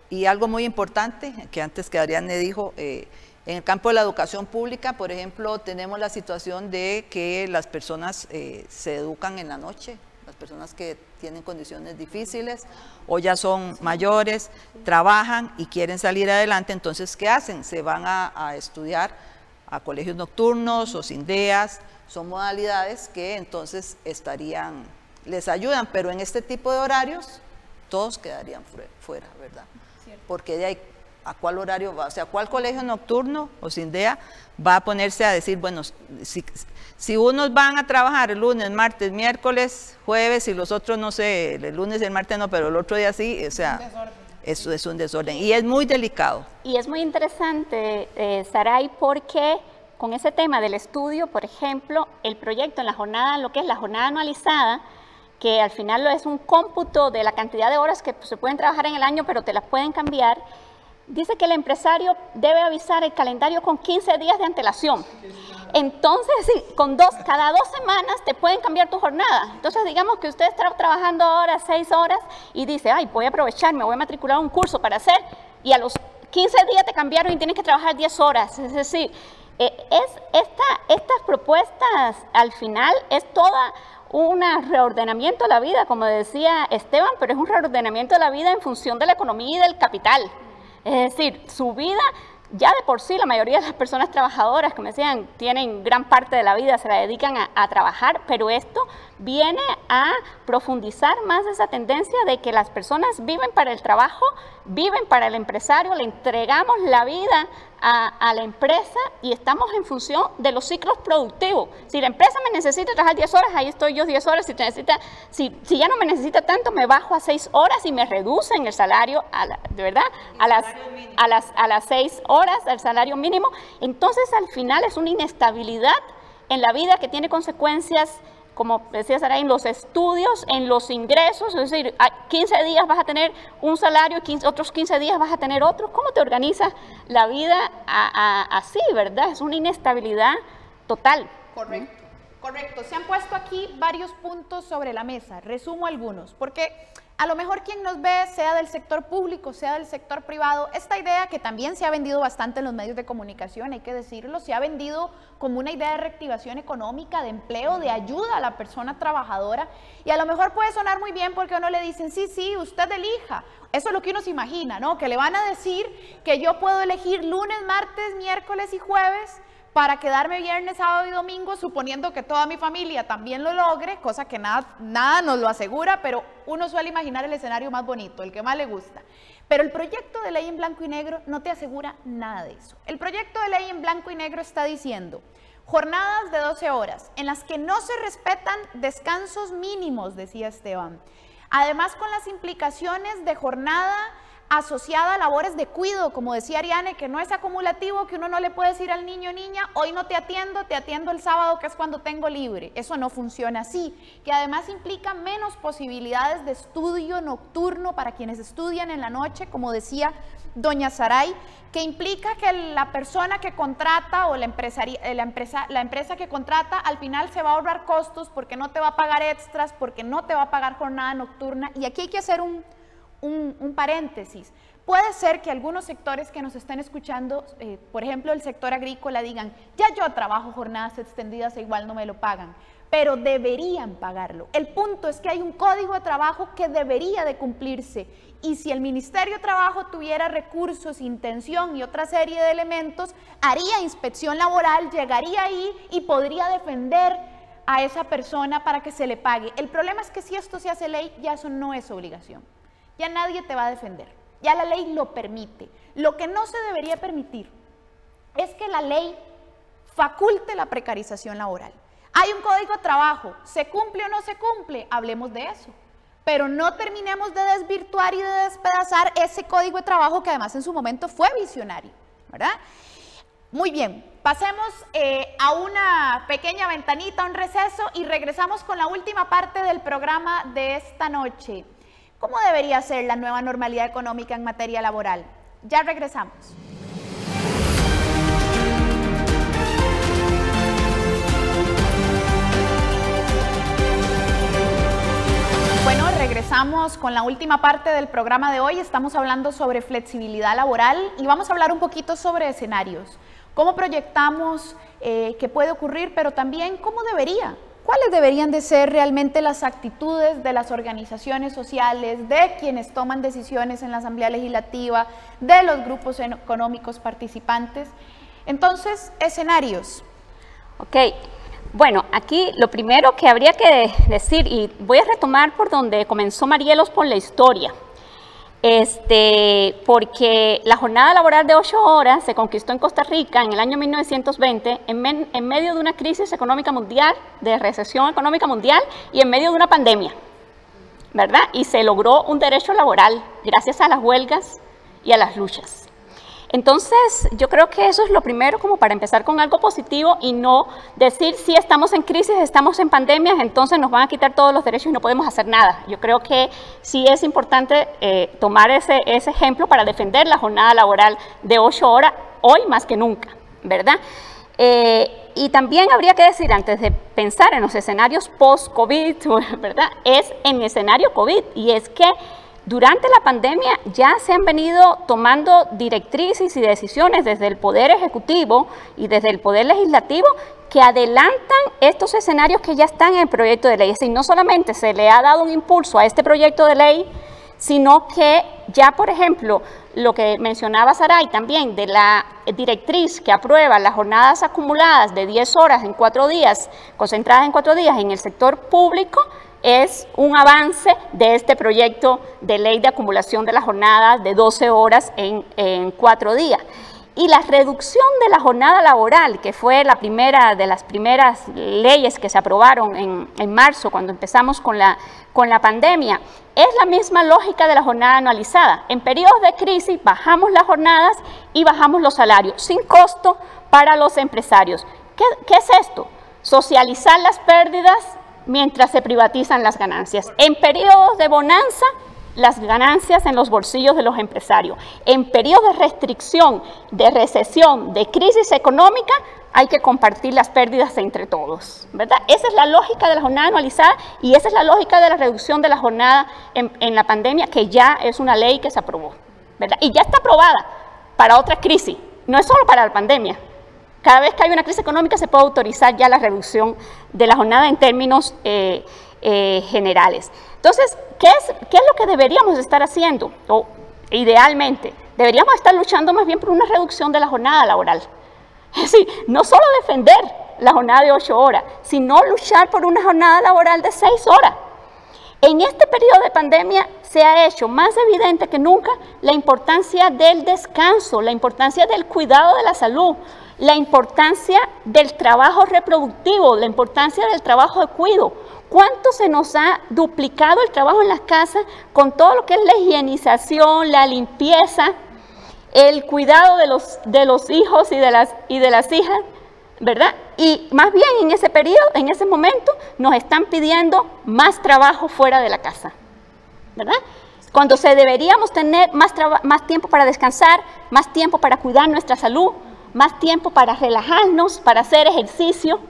Y algo muy importante, que antes que Ariadne dijo, en el campo de la educación pública, por ejemplo, tenemos la situación de que las personas se educan en la noche, las personas que tienen condiciones difíciles o ya son mayores, trabajan y quieren salir adelante, entonces, ¿qué hacen? Se van a estudiar a colegios nocturnos o SINDEAS. Son modalidades que entonces les ayudan, pero en este tipo de horarios todos quedarían fuera, ¿verdad? Cierto. Porque de ahí, ¿a cuál horario va? O sea, ¿cuál colegio nocturno o SINDEA va a ponerse a decir, bueno, si unos van a trabajar el lunes, martes, miércoles, jueves y los otros, no sé, el lunes y el martes no, pero el otro día sí, o sea, eso es un desorden y es muy delicado. Y es muy interesante, Saray, porque con ese tema del estudio, por ejemplo, el proyecto en la jornada, lo que es la jornada anualizada, que al final es un cómputo de la cantidad de horas que se pueden trabajar en el año, pero te las pueden cambiar, dice que el empresario debe avisar el calendario con 15 días de antelación. Entonces, sí, cada 2 semanas te pueden cambiar tu jornada. Entonces, digamos que usted está trabajando ahora 6 horas y dice, ay, voy a aprovechar, me voy a matricular un curso para hacer, y a los 15 días te cambiaron y tienes que trabajar 10 horas. Es decir, Estas propuestas al final es toda un reordenamiento de la vida, como decía Esteban, pero es un reordenamiento de la vida en función de la economía y del capital. Es decir, su vida, ya de por sí la mayoría de las personas trabajadoras, como decían, tienen gran parte de la vida, se la dedican a trabajar, pero esto viene a profundizar más esa tendencia de que las personas viven para el trabajo, viven para el empresario, le entregamos la vida a la empresa y estamos en función de los ciclos productivos. Si la empresa me necesita trabajar 10 horas, ahí estoy yo 10 horas. Si ya no me necesita tanto, me bajo a 6 horas y me reducen el salario, de verdad, a las 6 horas, al salario mínimo. Entonces, al final es una inestabilidad en la vida que tiene consecuencias, como decía Saray, en los estudios, en los ingresos, es decir, 15 días vas a tener un salario, otros 15 días vas a tener otro. ¿Cómo te organizas la vida así, verdad? Es una inestabilidad total. Correcto, correcto. Se han puesto aquí varios puntos sobre la mesa, resumo algunos, porque a lo mejor quien nos ve, sea del sector público, sea del sector privado, esta idea que también se ha vendido bastante en los medios de comunicación, hay que decirlo, se ha vendido como una idea de reactivación económica, de empleo, de ayuda a la persona trabajadora, y a lo mejor puede sonar muy bien porque a uno le dicen, sí, usted elija. Eso es lo que uno se imagina, ¿no? Que le van a decir que yo puedo elegir lunes, martes, miércoles y jueves para quedarme viernes, sábado y domingo, suponiendo que toda mi familia también lo logre, cosa que nada nos lo asegura, pero uno suele imaginar el escenario más bonito, el que más le gusta. Pero el proyecto de ley en blanco y negro no te asegura nada de eso. El proyecto de ley en blanco y negro está diciendo jornadas de 12 horas, en las que no se respetan descansos mínimos, decía Esteban. Además, con las implicaciones de jornada asociada a labores de cuidado, como decía Ariane, que no es acumulativo, que uno no le puede decir al niño o niña, hoy no te atiendo el sábado, que es cuando tengo libre. Eso no funciona así, que además implica menos posibilidades de estudio nocturno para quienes estudian en la noche, como decía doña Saray, que implica que la persona que contrata o la empresa que contrata al final se va a ahorrar costos porque no te va a pagar extras, porque no te va a pagar jornada nocturna. Y aquí hay que hacer un paréntesis. Puede ser que algunos sectores que nos estén escuchando, por ejemplo el sector agrícola, digan, ya yo trabajo jornadas extendidas e igual no me lo pagan, pero deberían pagarlo. El punto es que hay un código de trabajo que debería de cumplirse, y si el Ministerio de Trabajo tuviera recursos, intención y otra serie de elementos, haría inspección laboral, llegaría ahí y podría defender a esa persona para que se le pague. El problema es que si esto se hace ley, ya eso no es obligación. Ya nadie te va a defender, ya la ley lo permite. Lo que no se debería permitir es que la ley faculte la precarización laboral. Hay un código de trabajo, ¿se cumple o no se cumple? Hablemos de eso, pero no terminemos de desvirtuar y de despedazar ese código de trabajo que además en su momento fue visionario, ¿verdad? Muy bien, pasemos a una pequeña ventanita, un receso, y regresamos con la última parte del programa de esta noche. ¿Cómo debería ser la nueva normalidad económica en materia laboral? Ya regresamos. Bueno, regresamos con la última parte del programa de hoy. Estamos hablando sobre flexibilidad laboral y vamos a hablar un poquito sobre escenarios. ¿Cómo proyectamos que puede ocurrir, pero también cómo debería? ¿Cuáles deberían de ser realmente las actitudes de las organizaciones sociales, de quienes toman decisiones en la Asamblea Legislativa, de los grupos económicos participantes? Entonces, escenarios. Ok, bueno, aquí lo primero que habría que decir, y voy a retomar por donde comenzó Marielos por la historia, porque la jornada laboral de 8 horas se conquistó en Costa Rica en el año 1920 en medio de una crisis económica mundial, de recesión económica mundial y en medio de una pandemia, ¿verdad? Y se logró un derecho laboral gracias a las huelgas y a las luchas. Entonces, yo creo que eso es lo primero, como para empezar con algo positivo y no decir si estamos en crisis, estamos en pandemias, entonces nos van a quitar todos los derechos y no podemos hacer nada. Yo creo que sí es importante tomar ese ejemplo para defender la jornada laboral de 8 horas hoy más que nunca, ¿verdad? Y también habría que decir, antes de pensar en los escenarios post-COVID, ¿verdad? Es en escenario COVID, y es que durante la pandemia ya se han venido tomando directrices y decisiones desde el Poder Ejecutivo y desde el Poder Legislativo que adelantan estos escenarios que ya están en el proyecto de ley. Es decir, no solamente se le ha dado un impulso a este proyecto de ley, sino que ya, por ejemplo, lo que mencionaba Saray también de la directriz que aprueba las jornadas acumuladas de 10 horas en 4 días, concentradas en 4 días en el sector público, es un avance de este proyecto de ley de acumulación de las jornadas de 12 horas en 4 días. Y la reducción de la jornada laboral, que fue la primera de las primeras leyes que se aprobaron en marzo, cuando empezamos con la pandemia, es la misma lógica de la jornada anualizada. En periodos de crisis bajamos las jornadas y bajamos los salarios, sin costo para los empresarios. ¿Qué es esto? Socializar las pérdidas mientras se privatizan las ganancias. En periodos de bonanza, las ganancias en los bolsillos de los empresarios. En periodos de restricción, de recesión, de crisis económica, hay que compartir las pérdidas entre todos, ¿verdad? Esa es la lógica de la jornada anualizada y esa es la lógica de la reducción de la jornada en la pandemia, que ya es una ley que se aprobó, ¿verdad? Y ya está aprobada para otra crisis, no es solo para la pandemia. Cada vez que hay una crisis económica se puede autorizar ya la reducción de la jornada en términos generales. Entonces, ¿qué es lo que deberíamos estar haciendo? O, idealmente, deberíamos estar luchando más bien por una reducción de la jornada laboral. Es decir, no solo defender la jornada de 8 horas, sino luchar por una jornada laboral de 6 horas. En este periodo de pandemia se ha hecho más evidente que nunca la importancia del descanso, la importancia del cuidado de la salud, la importancia del trabajo reproductivo, la importancia del trabajo de cuidado. ¿Cuánto se nos ha duplicado el trabajo en las casas con todo lo que es la higienización, la limpieza, el cuidado de los hijos y de las hijas, ¿verdad? Y más bien en ese periodo, en ese momento, nos están pidiendo más trabajo fuera de la casa, ¿verdad? Cuando deberíamos tener más tiempo para descansar, más tiempo para cuidar nuestra salud, más tiempo para relajarnos, para hacer ejercicio,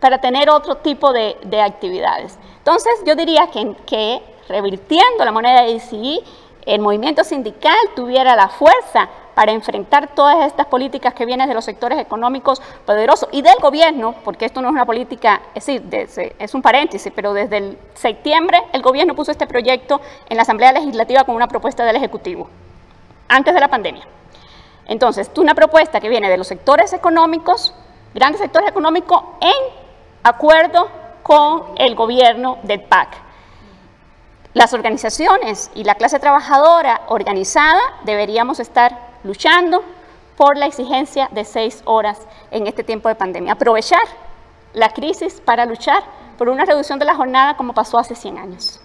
para tener otro tipo de actividades. Entonces, yo diría que revirtiendo la moneda de DCI, el movimiento sindical tuviera la fuerza para enfrentar todas estas políticas que vienen de los sectores económicos poderosos y del gobierno, porque esto no es una política, es decir, es un paréntesis, pero desde el septiembre el gobierno puso este proyecto en la Asamblea Legislativa como una propuesta del Ejecutivo, antes de la pandemia. Entonces, una propuesta que viene de los sectores económicos, grandes sectores económicos, en acuerdo con el gobierno del PAC. Las organizaciones y la clase trabajadora organizada deberíamos estar luchando por la exigencia de 6 horas en este tiempo de pandemia. Aprovechar la crisis para luchar por una reducción de la jornada como pasó hace 100 años.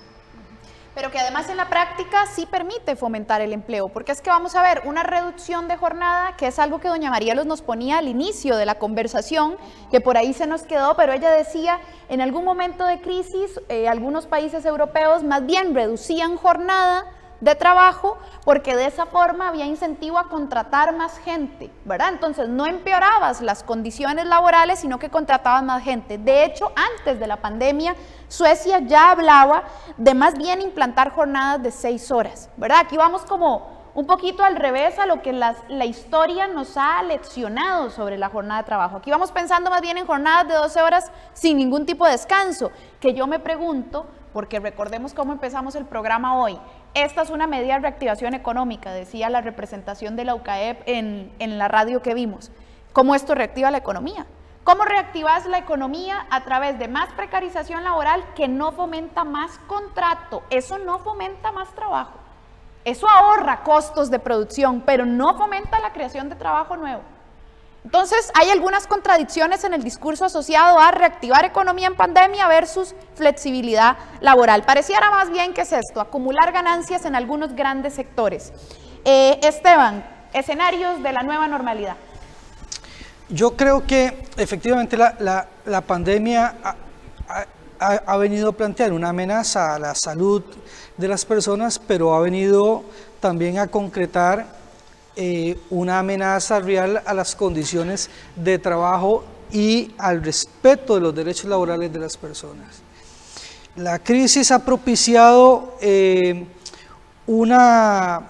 Pero que además en la práctica sí permite fomentar el empleo, porque es que vamos a ver una reducción de jornada, que es algo que doña María Luz nos ponía al inicio de la conversación, que por ahí se nos quedó, pero ella decía, en algún momento de crisis, algunos países europeos más bien reducían jornada de trabajo porque de esa forma había incentivo a contratar más gente, ¿verdad? Entonces no empeorabas las condiciones laborales, sino que contratabas más gente. De hecho, antes de la pandemia, Suecia ya hablaba de más bien implantar jornadas de 6 horas, ¿verdad? Aquí vamos como un poquito al revés a lo que la historia nos ha leccionado sobre la jornada de trabajo. Aquí vamos pensando más bien en jornadas de 12 horas sin ningún tipo de descanso, que yo me pregunto, porque recordemos cómo empezamos el programa hoy, esta es una medida de reactivación económica, decía la representación de la UCAEP en la radio que vimos. ¿Cómo esto reactiva la economía? ¿Cómo reactivas la economía? A través de más precarización laboral que no fomenta más contrato. Eso no fomenta más trabajo. Eso ahorra costos de producción, pero no fomenta la creación de trabajo nuevo. Entonces, hay algunas contradicciones en el discurso asociado a reactivar economía en pandemia versus flexibilidad laboral. Pareciera más bien que es esto, acumular ganancias en algunos grandes sectores. Esteban, escenarios de la nueva normalidad. Yo creo que efectivamente la pandemia ha venido a plantear una amenaza a la salud de las personas, pero ha venido también a concretar una amenaza real a las condiciones de trabajo y al respeto de los derechos laborales de las personas. La crisis ha propiciado una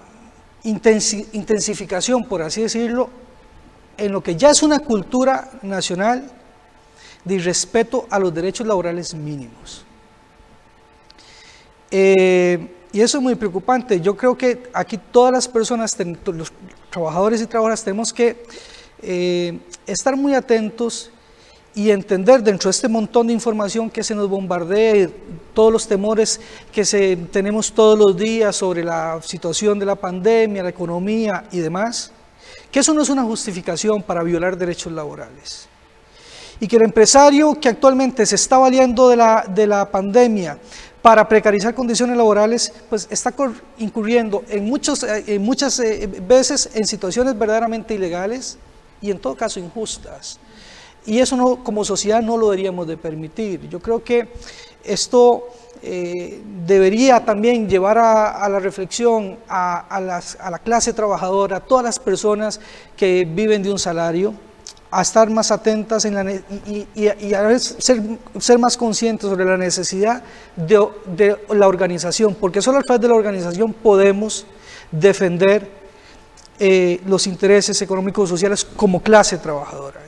intensificación, por así decirlo, en lo que ya es una cultura nacional de irrespeto a los derechos laborales mínimos. Y eso es muy preocupante. Yo creo que aquí todas las personas, los trabajadores y trabajadoras, tenemos que estar muy atentos y entender dentro de este montón de información que se nos bombardea, todos los temores que tenemos todos los días sobre la situación de la pandemia, la economía y demás, que eso no es una justificación para violar derechos laborales. Y que el empresario que actualmente se está valiendo de la pandemia para precarizar condiciones laborales, pues está incurriendo en muchas veces en situaciones verdaderamente ilegales y en todo caso injustas. Y eso no, como sociedad no lo deberíamos de permitir. Yo creo que esto debería también llevar a la reflexión a la clase trabajadora, a todas las personas que viven de un salario, a estar más atentas y a veces ser más conscientes sobre la necesidad de la organización, porque solo a través de la organización podemos defender los intereses económicos y sociales como clase trabajadora.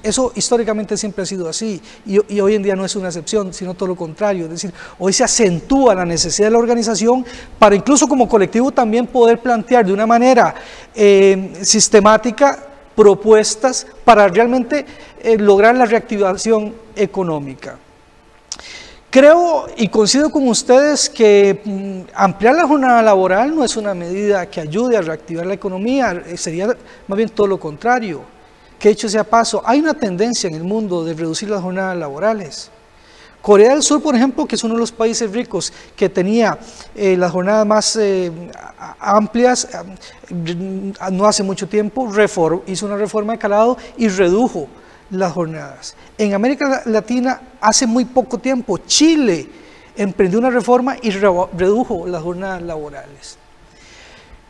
Eso históricamente siempre ha sido así y hoy en día no es una excepción, sino todo lo contrario. Es decir, hoy se acentúa la necesidad de la organización para incluso como colectivo también poder plantear de una manera sistemática propuestas para realmente lograr la reactivación económica. Creo y coincido con ustedes que ampliar la jornada laboral no es una medida que ayude a reactivar la economía, sería más bien todo lo contrario. Que hecho sea paso, hay una tendencia en el mundo de reducir las jornadas laborales. Corea del Sur, por ejemplo, que es uno de los países ricos que tenía las jornadas más amplias, no hace mucho tiempo hizo una reforma de calado y redujo las jornadas. En América Latina, hace muy poco tiempo, Chile emprendió una reforma y redujo las jornadas laborales.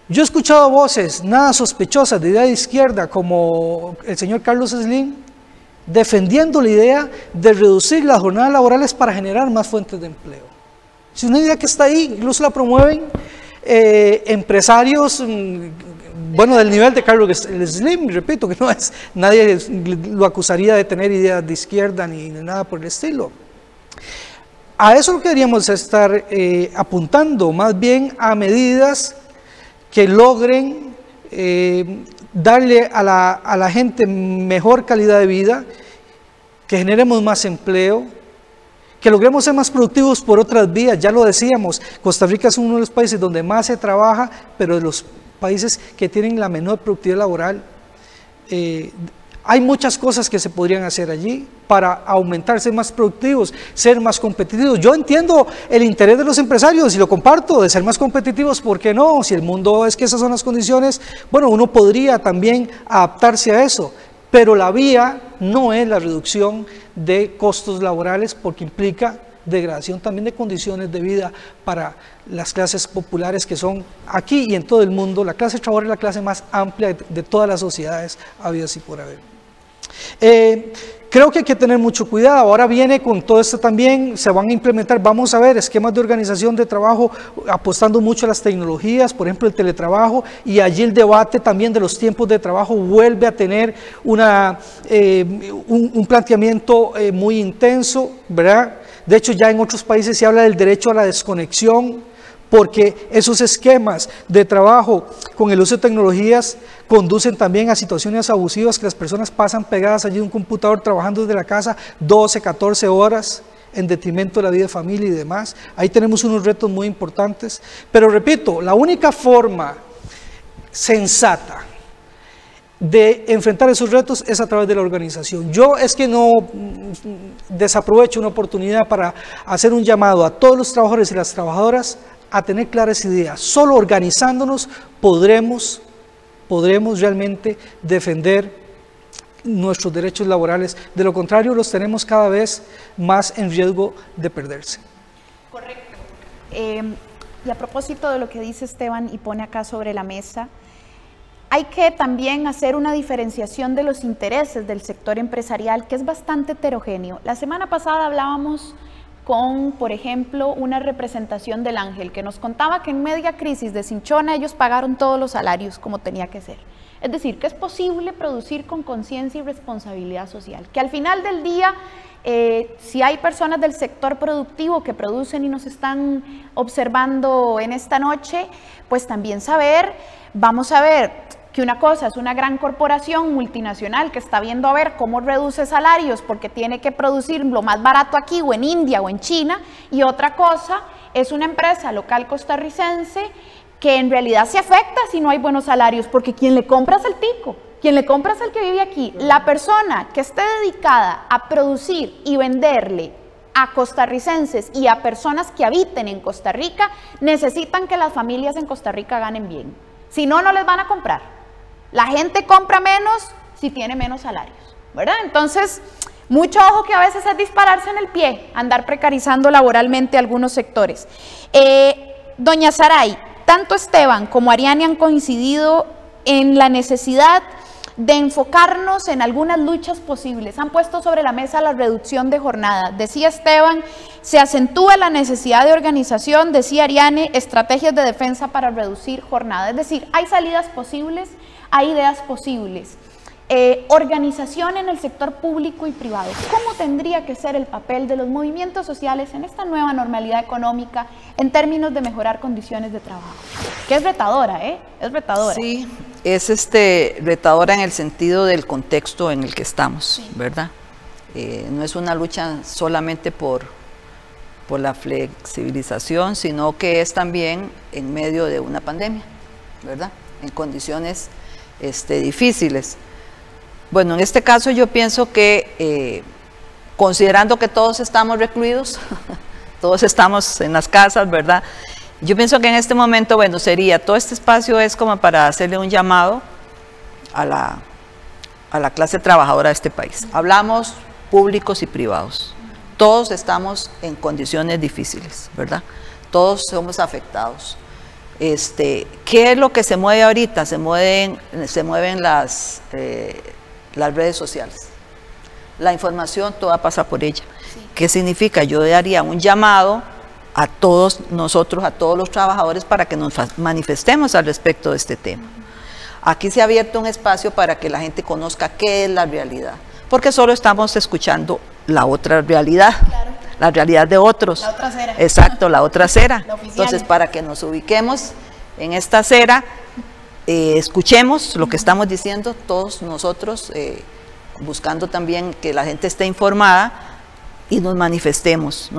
Yo he escuchado voces nada sospechosas de idea de izquierda, como el señor Carlos Slim, defendiendo la idea de reducir las jornadas laborales para generar más fuentes de empleo. Es una idea que está ahí, incluso la promueven empresarios, bueno, del nivel de Carlos Slim, repito, que no es, nadie lo acusaría de tener ideas de izquierda ni nada por el estilo. A eso lo que deberíamos estar apuntando, más bien a medidas que logren darle a la gente mejor calidad de vida, que generemos más empleo, que logremos ser más productivos por otras vías. Ya lo decíamos, Costa Rica es uno de los países donde más se trabaja, pero de los países que tienen la menor productividad laboral. Hay muchas cosas que se podrían hacer allí para aumentar, ser más productivos, ser más competitivos. Yo entiendo el interés de los empresarios y lo comparto, de ser más competitivos, ¿por qué no? Si el mundo es que esas son las condiciones, bueno, uno podría también adaptarse a eso, pero la vía no es la reducción de costos laborales, porque implica degradación también de condiciones de vida para las clases populares, que son aquí y en todo el mundo. La clase trabajadora es la clase más amplia de todas las sociedades habidas y por haber. Creo que hay que tener mucho cuidado. Ahora viene con todo esto también, se van a implementar, vamos a ver, esquemas de organización de trabajo apostando mucho a las tecnologías, por ejemplo el teletrabajo, y allí el debate también de los tiempos de trabajo vuelve a tener un planteamiento muy intenso, ¿verdad? De hecho, ya en otros países se habla del derecho a la desconexión, porque esos esquemas de trabajo con el uso de tecnologías conducen también a situaciones abusivas, que las personas pasan pegadas allí en un computador trabajando desde la casa 12, 14 horas en detrimento de la vida de familia y demás. Ahí tenemos unos retos muy importantes, pero repito, la única forma sensata de enfrentar esos retos es a través de la organización. Yo es que no desaprovecho una oportunidad para hacer un llamado a todos los trabajadores y las trabajadoras a tener claras ideas. Solo organizándonos podremos realmente defender nuestros derechos laborales. De lo contrario, los tenemos cada vez más en riesgo de perderse. Correcto. Y a propósito de lo que dice Esteban y pone acá sobre la mesa, hay que también hacer una diferenciación de los intereses del sector empresarial, que es bastante heterogéneo. La semana pasada hablábamos con, por ejemplo, una representación del Ángel, que nos contaba que en media crisis de Cinchona ellos pagaron todos los salarios como tenía que ser. Es decir, que es posible producir con conciencia y responsabilidad social, que al final del día, si hay personas del sector productivo que producen y nos están observando en esta noche, pues también saber, vamos a ver, que una cosa es una gran corporación multinacional que está viendo a ver cómo reduce salarios porque tiene que producir lo más barato aquí o en India o en China, y otra cosa es una empresa local costarricense que en realidad se afecta si no hay buenos salarios, porque quien le compra es el tico, quien le compra es el que vive aquí. La persona que esté dedicada a producir y venderle a costarricenses y a personas que habiten en Costa Rica necesitan que las familias en Costa Rica ganen bien, si no, no les van a comprar. La gente compra menos si tiene menos salarios, ¿verdad? Entonces, mucho ojo, que a veces es dispararse en el pie, andar precarizando laboralmente algunos sectores. Doña Saray, tanto Esteban como Ariane han coincidido en la necesidad de enfocarnos en algunas luchas posibles. Han puesto sobre la mesa la reducción de jornada. Decía Esteban, se acentúa la necesidad de organización. Decía Ariane, estrategias de defensa para reducir jornada. Es decir, hay salidas posibles, hay ideas posibles. Organización en el sector público y privado. ¿Cómo tendría que ser el papel de los movimientos sociales en esta nueva normalidad económica en términos de mejorar condiciones de trabajo? Que es retadora, ¿eh? Es retadora. Sí, es retadora en el sentido del contexto en el que estamos, sí, ¿verdad? No es una lucha solamente por la flexibilización, sino que es también en medio de una pandemia, ¿verdad? En condiciones difíciles. Bueno, en este caso yo pienso que, considerando que todos estamos recluidos, todos estamos en las casas, ¿verdad? Yo pienso que en este momento, bueno, todo este espacio es como para hacerle un llamado a la clase trabajadora de este país. Hablamos públicos y privados. Todos estamos en condiciones difíciles, ¿verdad? Todos somos afectados. ¿Qué es lo que se mueve ahorita? Se mueven las redes sociales. La información toda pasa por ella. Sí. ¿Qué significa? Yo daría un llamado a todos nosotros, a todos los trabajadores, para que nos manifestemos al respecto de este tema. Aquí se ha abierto un espacio para que la gente conozca qué es la realidad, porque solo estamos escuchando la otra realidad, claro, la realidad de otros. La otra acera. Exacto, la otra acera. Entonces, para que nos ubiquemos en esta acera, escuchemos lo que estamos diciendo todos nosotros, buscando también que la gente esté informada, y nos manifestemos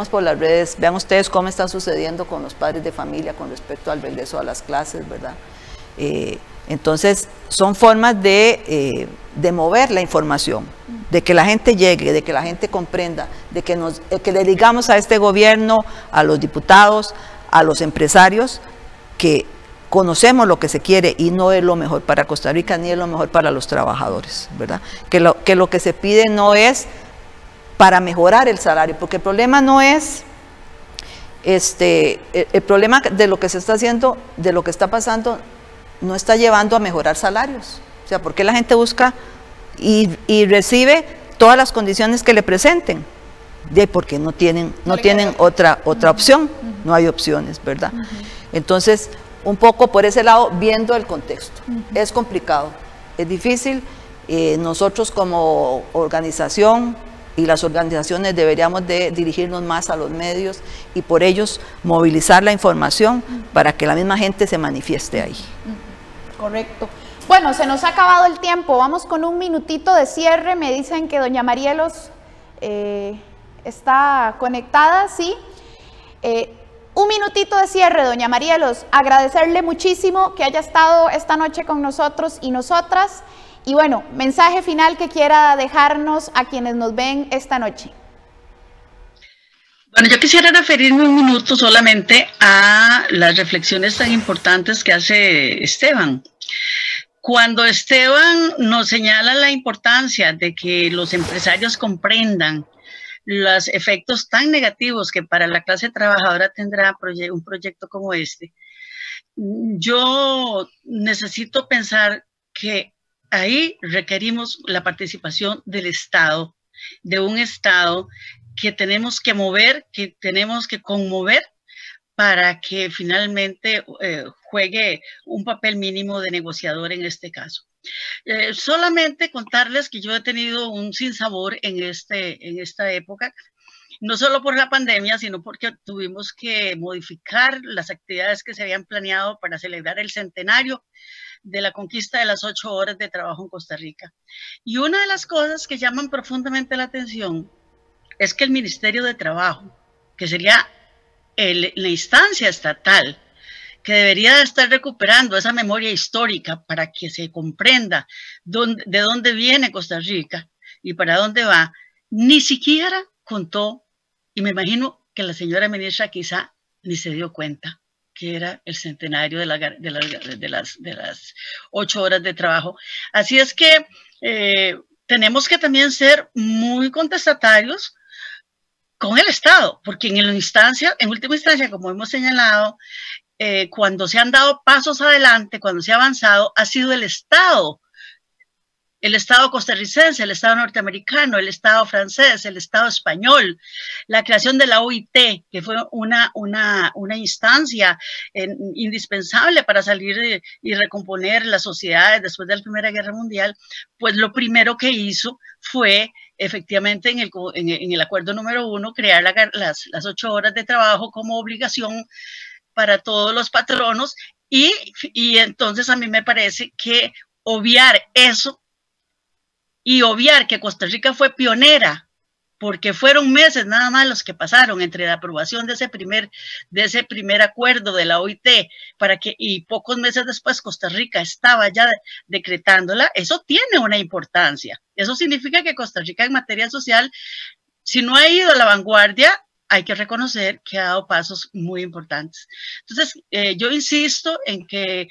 por las redes. Vean ustedes cómo está sucediendo con los padres de familia con respecto al regreso a las clases, ¿verdad? Entonces, son formas de mover la información, de que la gente llegue, de que la gente comprenda, de que le digamos a este gobierno, a los diputados, a los empresarios, que conocemos lo que se quiere y no es lo mejor para Costa Rica, ni es lo mejor para los trabajadores, ¿verdad? Que lo que se pide no es para mejorar el salario, porque el problema no es, el problema de lo que se está haciendo, de lo que está pasando, no está llevando a mejorar salarios. O sea, ¿por qué la gente busca y recibe todas las condiciones que le presenten? Porque no tienen otra opción, no hay opciones, ¿verdad? Entonces, un poco por ese lado, viendo el contexto. Es complicado, es difícil. Nosotros como organización y las organizaciones deberíamos de dirigirnos más a los medios y por ellos movilizar la información para que la misma gente se manifieste ahí. Correcto. Bueno, se nos ha acabado el tiempo, vamos con un minutito de cierre. Me dicen que doña Marielos está conectada, ¿sí? Un minutito de cierre, doña Marielos, agradecerle muchísimo que haya estado esta noche con nosotros y nosotras. Y bueno, mensaje final que quiera dejarnos a quienes nos ven esta noche. Bueno, yo quisiera referirme un minuto solamente a las reflexiones tan importantes que hace Esteban. Cuando Esteban nos señala la importancia de que los empresarios comprendan los efectos tan negativos que para la clase trabajadora tendrá un proyecto como este, yo necesito pensar que ahí requerimos la participación del Estado, de un Estado que tenemos que mover, que tenemos que conmover para que finalmente juegue un papel mínimo de negociador en este caso. Solamente contarles que yo he tenido un sinsabor en esta época, no solo por la pandemia, sino porque tuvimos que modificar las actividades que se habían planeado para celebrar el centenario de la conquista de las 8 horas de trabajo en Costa Rica. Y una de las cosas que llaman profundamente la atención es que el Ministerio de Trabajo, que sería la instancia estatal que debería estar recuperando esa memoria histórica para que se comprenda de dónde viene Costa Rica y para dónde va, ni siquiera contó, y me imagino que la señora ministra quizá ni se dio cuenta que era el centenario de las 8 horas de trabajo. Así es que tenemos que también ser muy contestatarios con el Estado, porque en última instancia, como hemos señalado, cuando se han dado pasos adelante, cuando se ha avanzado, ha sido el Estado costarricense, el Estado norteamericano, el Estado francés, el Estado español, la creación de la OIT, que fue una instancia indispensable para salir y recomponer las sociedades después de la Primera Guerra Mundial, pues lo primero que hizo fue efectivamente en el acuerdo número 1 crear las 8 horas de trabajo como obligación para todos los patronos y entonces a mí me parece que obviar eso y obviar que Costa Rica fue pionera, porque fueron meses nada más los que pasaron entre la aprobación de ese primer acuerdo de la OIT y pocos meses después Costa Rica estaba ya decretándola, eso tiene una importancia. Eso significa que Costa Rica en materia social, si no ha ido a la vanguardia, hay que reconocer que ha dado pasos muy importantes. Entonces, yo insisto en que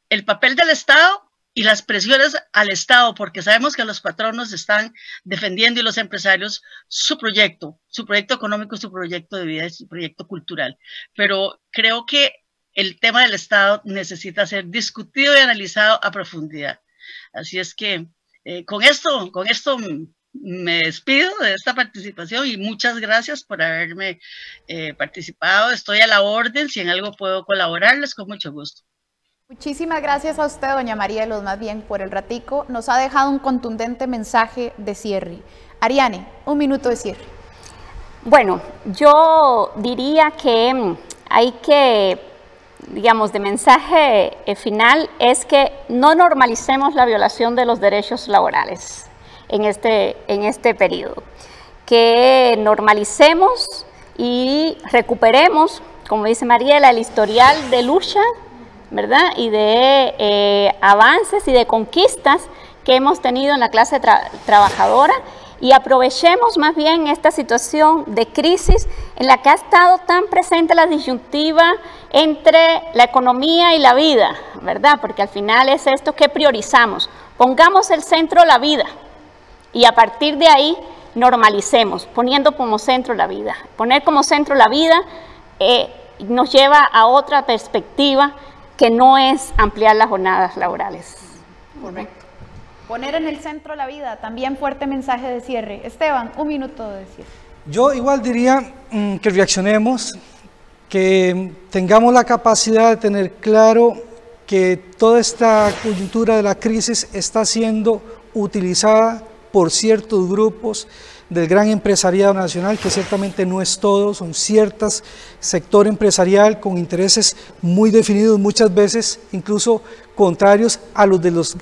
el papel del Estado y las presiones al Estado, porque sabemos que los patronos están defendiendo y los empresarios su proyecto económico, su proyecto de vida y su proyecto cultural. Pero creo que el tema del Estado necesita ser discutido y analizado a profundidad. Así es que con esto me despido de esta participación y muchas gracias por haberme participado. Estoy a la orden, si en algo puedo colaborarles, con mucho gusto. Muchísimas gracias a usted, doña Marielos, más bien por el ratico. Nos ha dejado un contundente mensaje de cierre. Ariane, un minuto de cierre. Bueno, yo diría que hay que, digamos, de mensaje final es que no normalicemos la violación de los derechos laborales en este periodo. Que normalicemos y recuperemos, como dice Mariela, el historial de lucha, ¿verdad? Y de avances y de conquistas que hemos tenido en la clase trabajadora y aprovechemos más bien esta situación de crisis en la que ha estado tan presente la disyuntiva entre la economía y la vida, ¿verdad? Porque al final es esto que priorizamos. Pongamos el centro la vida y a partir de ahí normalicemos, poniendo como centro la vida. Poner como centro la vida nos lleva a otra perspectiva que no es ampliar las jornadas laborales. Correcto. Poner en el centro la vida, también fuerte mensaje de cierre. Esteban, un minuto de cierre. Yo igual diría que reaccionemos, que tengamos la capacidad de tener claro que toda esta coyuntura de la crisis está siendo utilizada por ciertos grupos del gran empresariado nacional, que ciertamente no es todo, son ciertos sector empresarial con intereses muy definidos, muchas veces incluso contrarios a los de los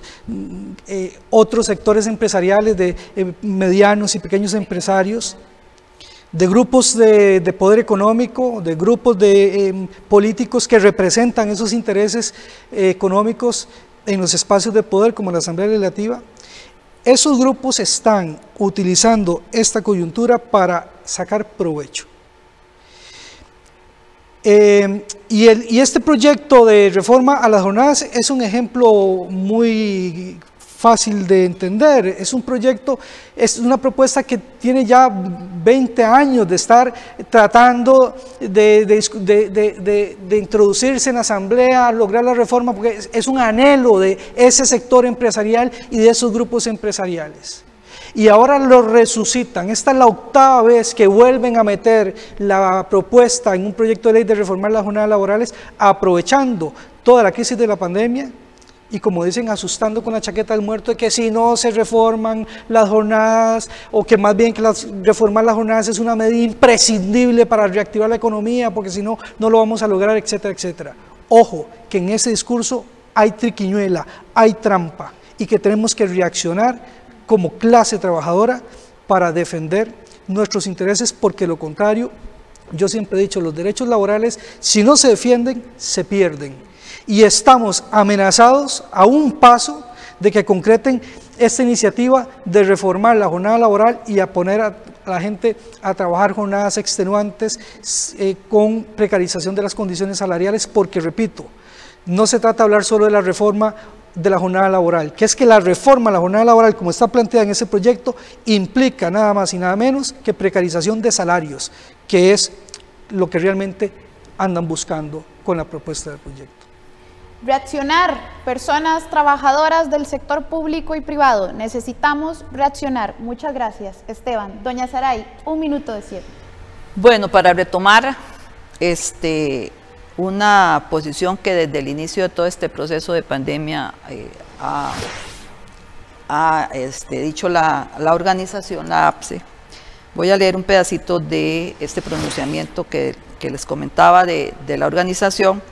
otros sectores empresariales, de medianos y pequeños empresarios, de grupos de poder económico, de grupos de políticos que representan esos intereses económicos en los espacios de poder como la Asamblea Legislativa. Esos grupos están utilizando esta coyuntura para sacar provecho. Y este proyecto de reforma a las jornadas es un ejemplo muy fácil de entender. Es un proyecto, es una propuesta que tiene ya 20 años de estar tratando de introducirse en la Asamblea, lograr la reforma, porque es un anhelo de ese sector empresarial y de esos grupos empresariales. y ahora lo resucitan. Esta es la 8ª vez que vuelven a meter la propuesta en un proyecto de ley de reformar las jornadas laborales, aprovechando toda la crisis de la pandemia y, como dicen, asustando con la chaqueta del muerto de que si no se reforman las jornadas, o que más bien que reformar las jornadas es una medida imprescindible para reactivar la economía, porque si no, no lo vamos a lograr, etcétera, etcétera. Ojo, que en ese discurso hay triquiñuela, hay trampa, y que tenemos que reaccionar como clase trabajadora para defender nuestros intereses, porque lo contrario, yo siempre he dicho, los derechos laborales, si no se defienden, se pierden. Y estamos amenazados a un paso de que concreten esta iniciativa de reformar la jornada laboral y a poner a la gente a trabajar jornadas extenuantes con precarización de las condiciones salariales, porque, repito, no se trata de hablar solo de la reforma de la jornada laboral, que es que la reforma de la jornada laboral, como está planteada en ese proyecto, implica nada más y nada menos que precarización de salarios, que es lo que realmente andan buscando con la propuesta del proyecto. Reaccionar, personas trabajadoras del sector público y privado, necesitamos reaccionar. Muchas gracias, Esteban. Doña Saray, 1 minuto de cierre. Bueno, para retomar una posición que desde el inicio de todo este proceso de pandemia ha dicho la organización, la APSE, voy a leer un pedacito de este pronunciamiento que les comentaba de la organización.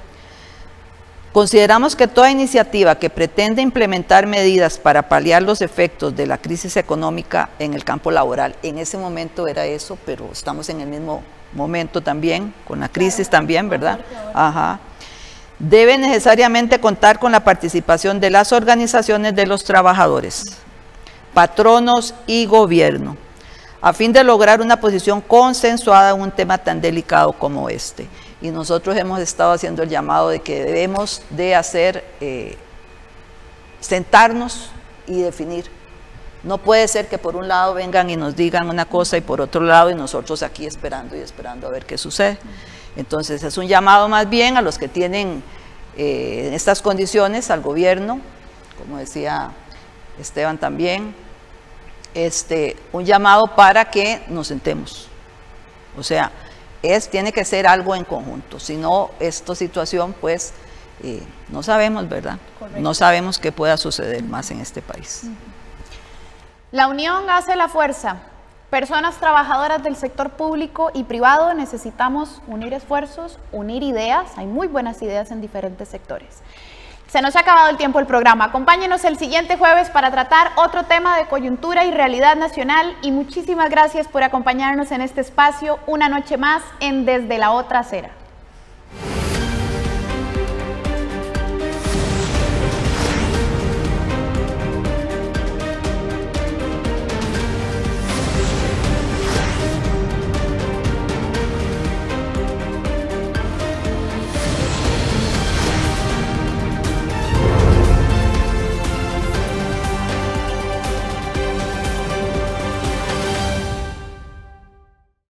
Consideramos que toda iniciativa que pretende implementar medidas para paliar los efectos de la crisis económica en el campo laboral, en ese momento era eso, pero estamos en el mismo momento también, con la crisis también, ¿verdad? Ajá. Debe necesariamente contar con la participación de las organizaciones de los trabajadores, patronos y gobierno, a fin de lograr una posición consensuada en un tema tan delicado como este. Y nosotros hemos estado haciendo el llamado de que debemos de hacer, sentarnos y definir. No puede ser que por un lado vengan y nos digan una cosa y por otro lado y nosotros aquí esperando y esperando a ver qué sucede. Entonces es un llamado más bien a los que tienen estas condiciones, al gobierno, como decía Esteban también, un llamado para que nos sentemos. O sea, tiene que ser algo en conjunto, si no, esta situación pues no sabemos, ¿verdad? Correcto. No sabemos qué pueda suceder más en este país. La unión hace la fuerza. Personas trabajadoras del sector público y privado necesitamos unir esfuerzos, unir ideas, hay muy buenas ideas en diferentes sectores. Se nos ha acabado el tiempo del programa. Acompáñenos el siguiente jueves para tratar otro tema de coyuntura y realidad nacional, y muchísimas gracias por acompañarnos en este espacio una noche más en Desde la Otra Acera.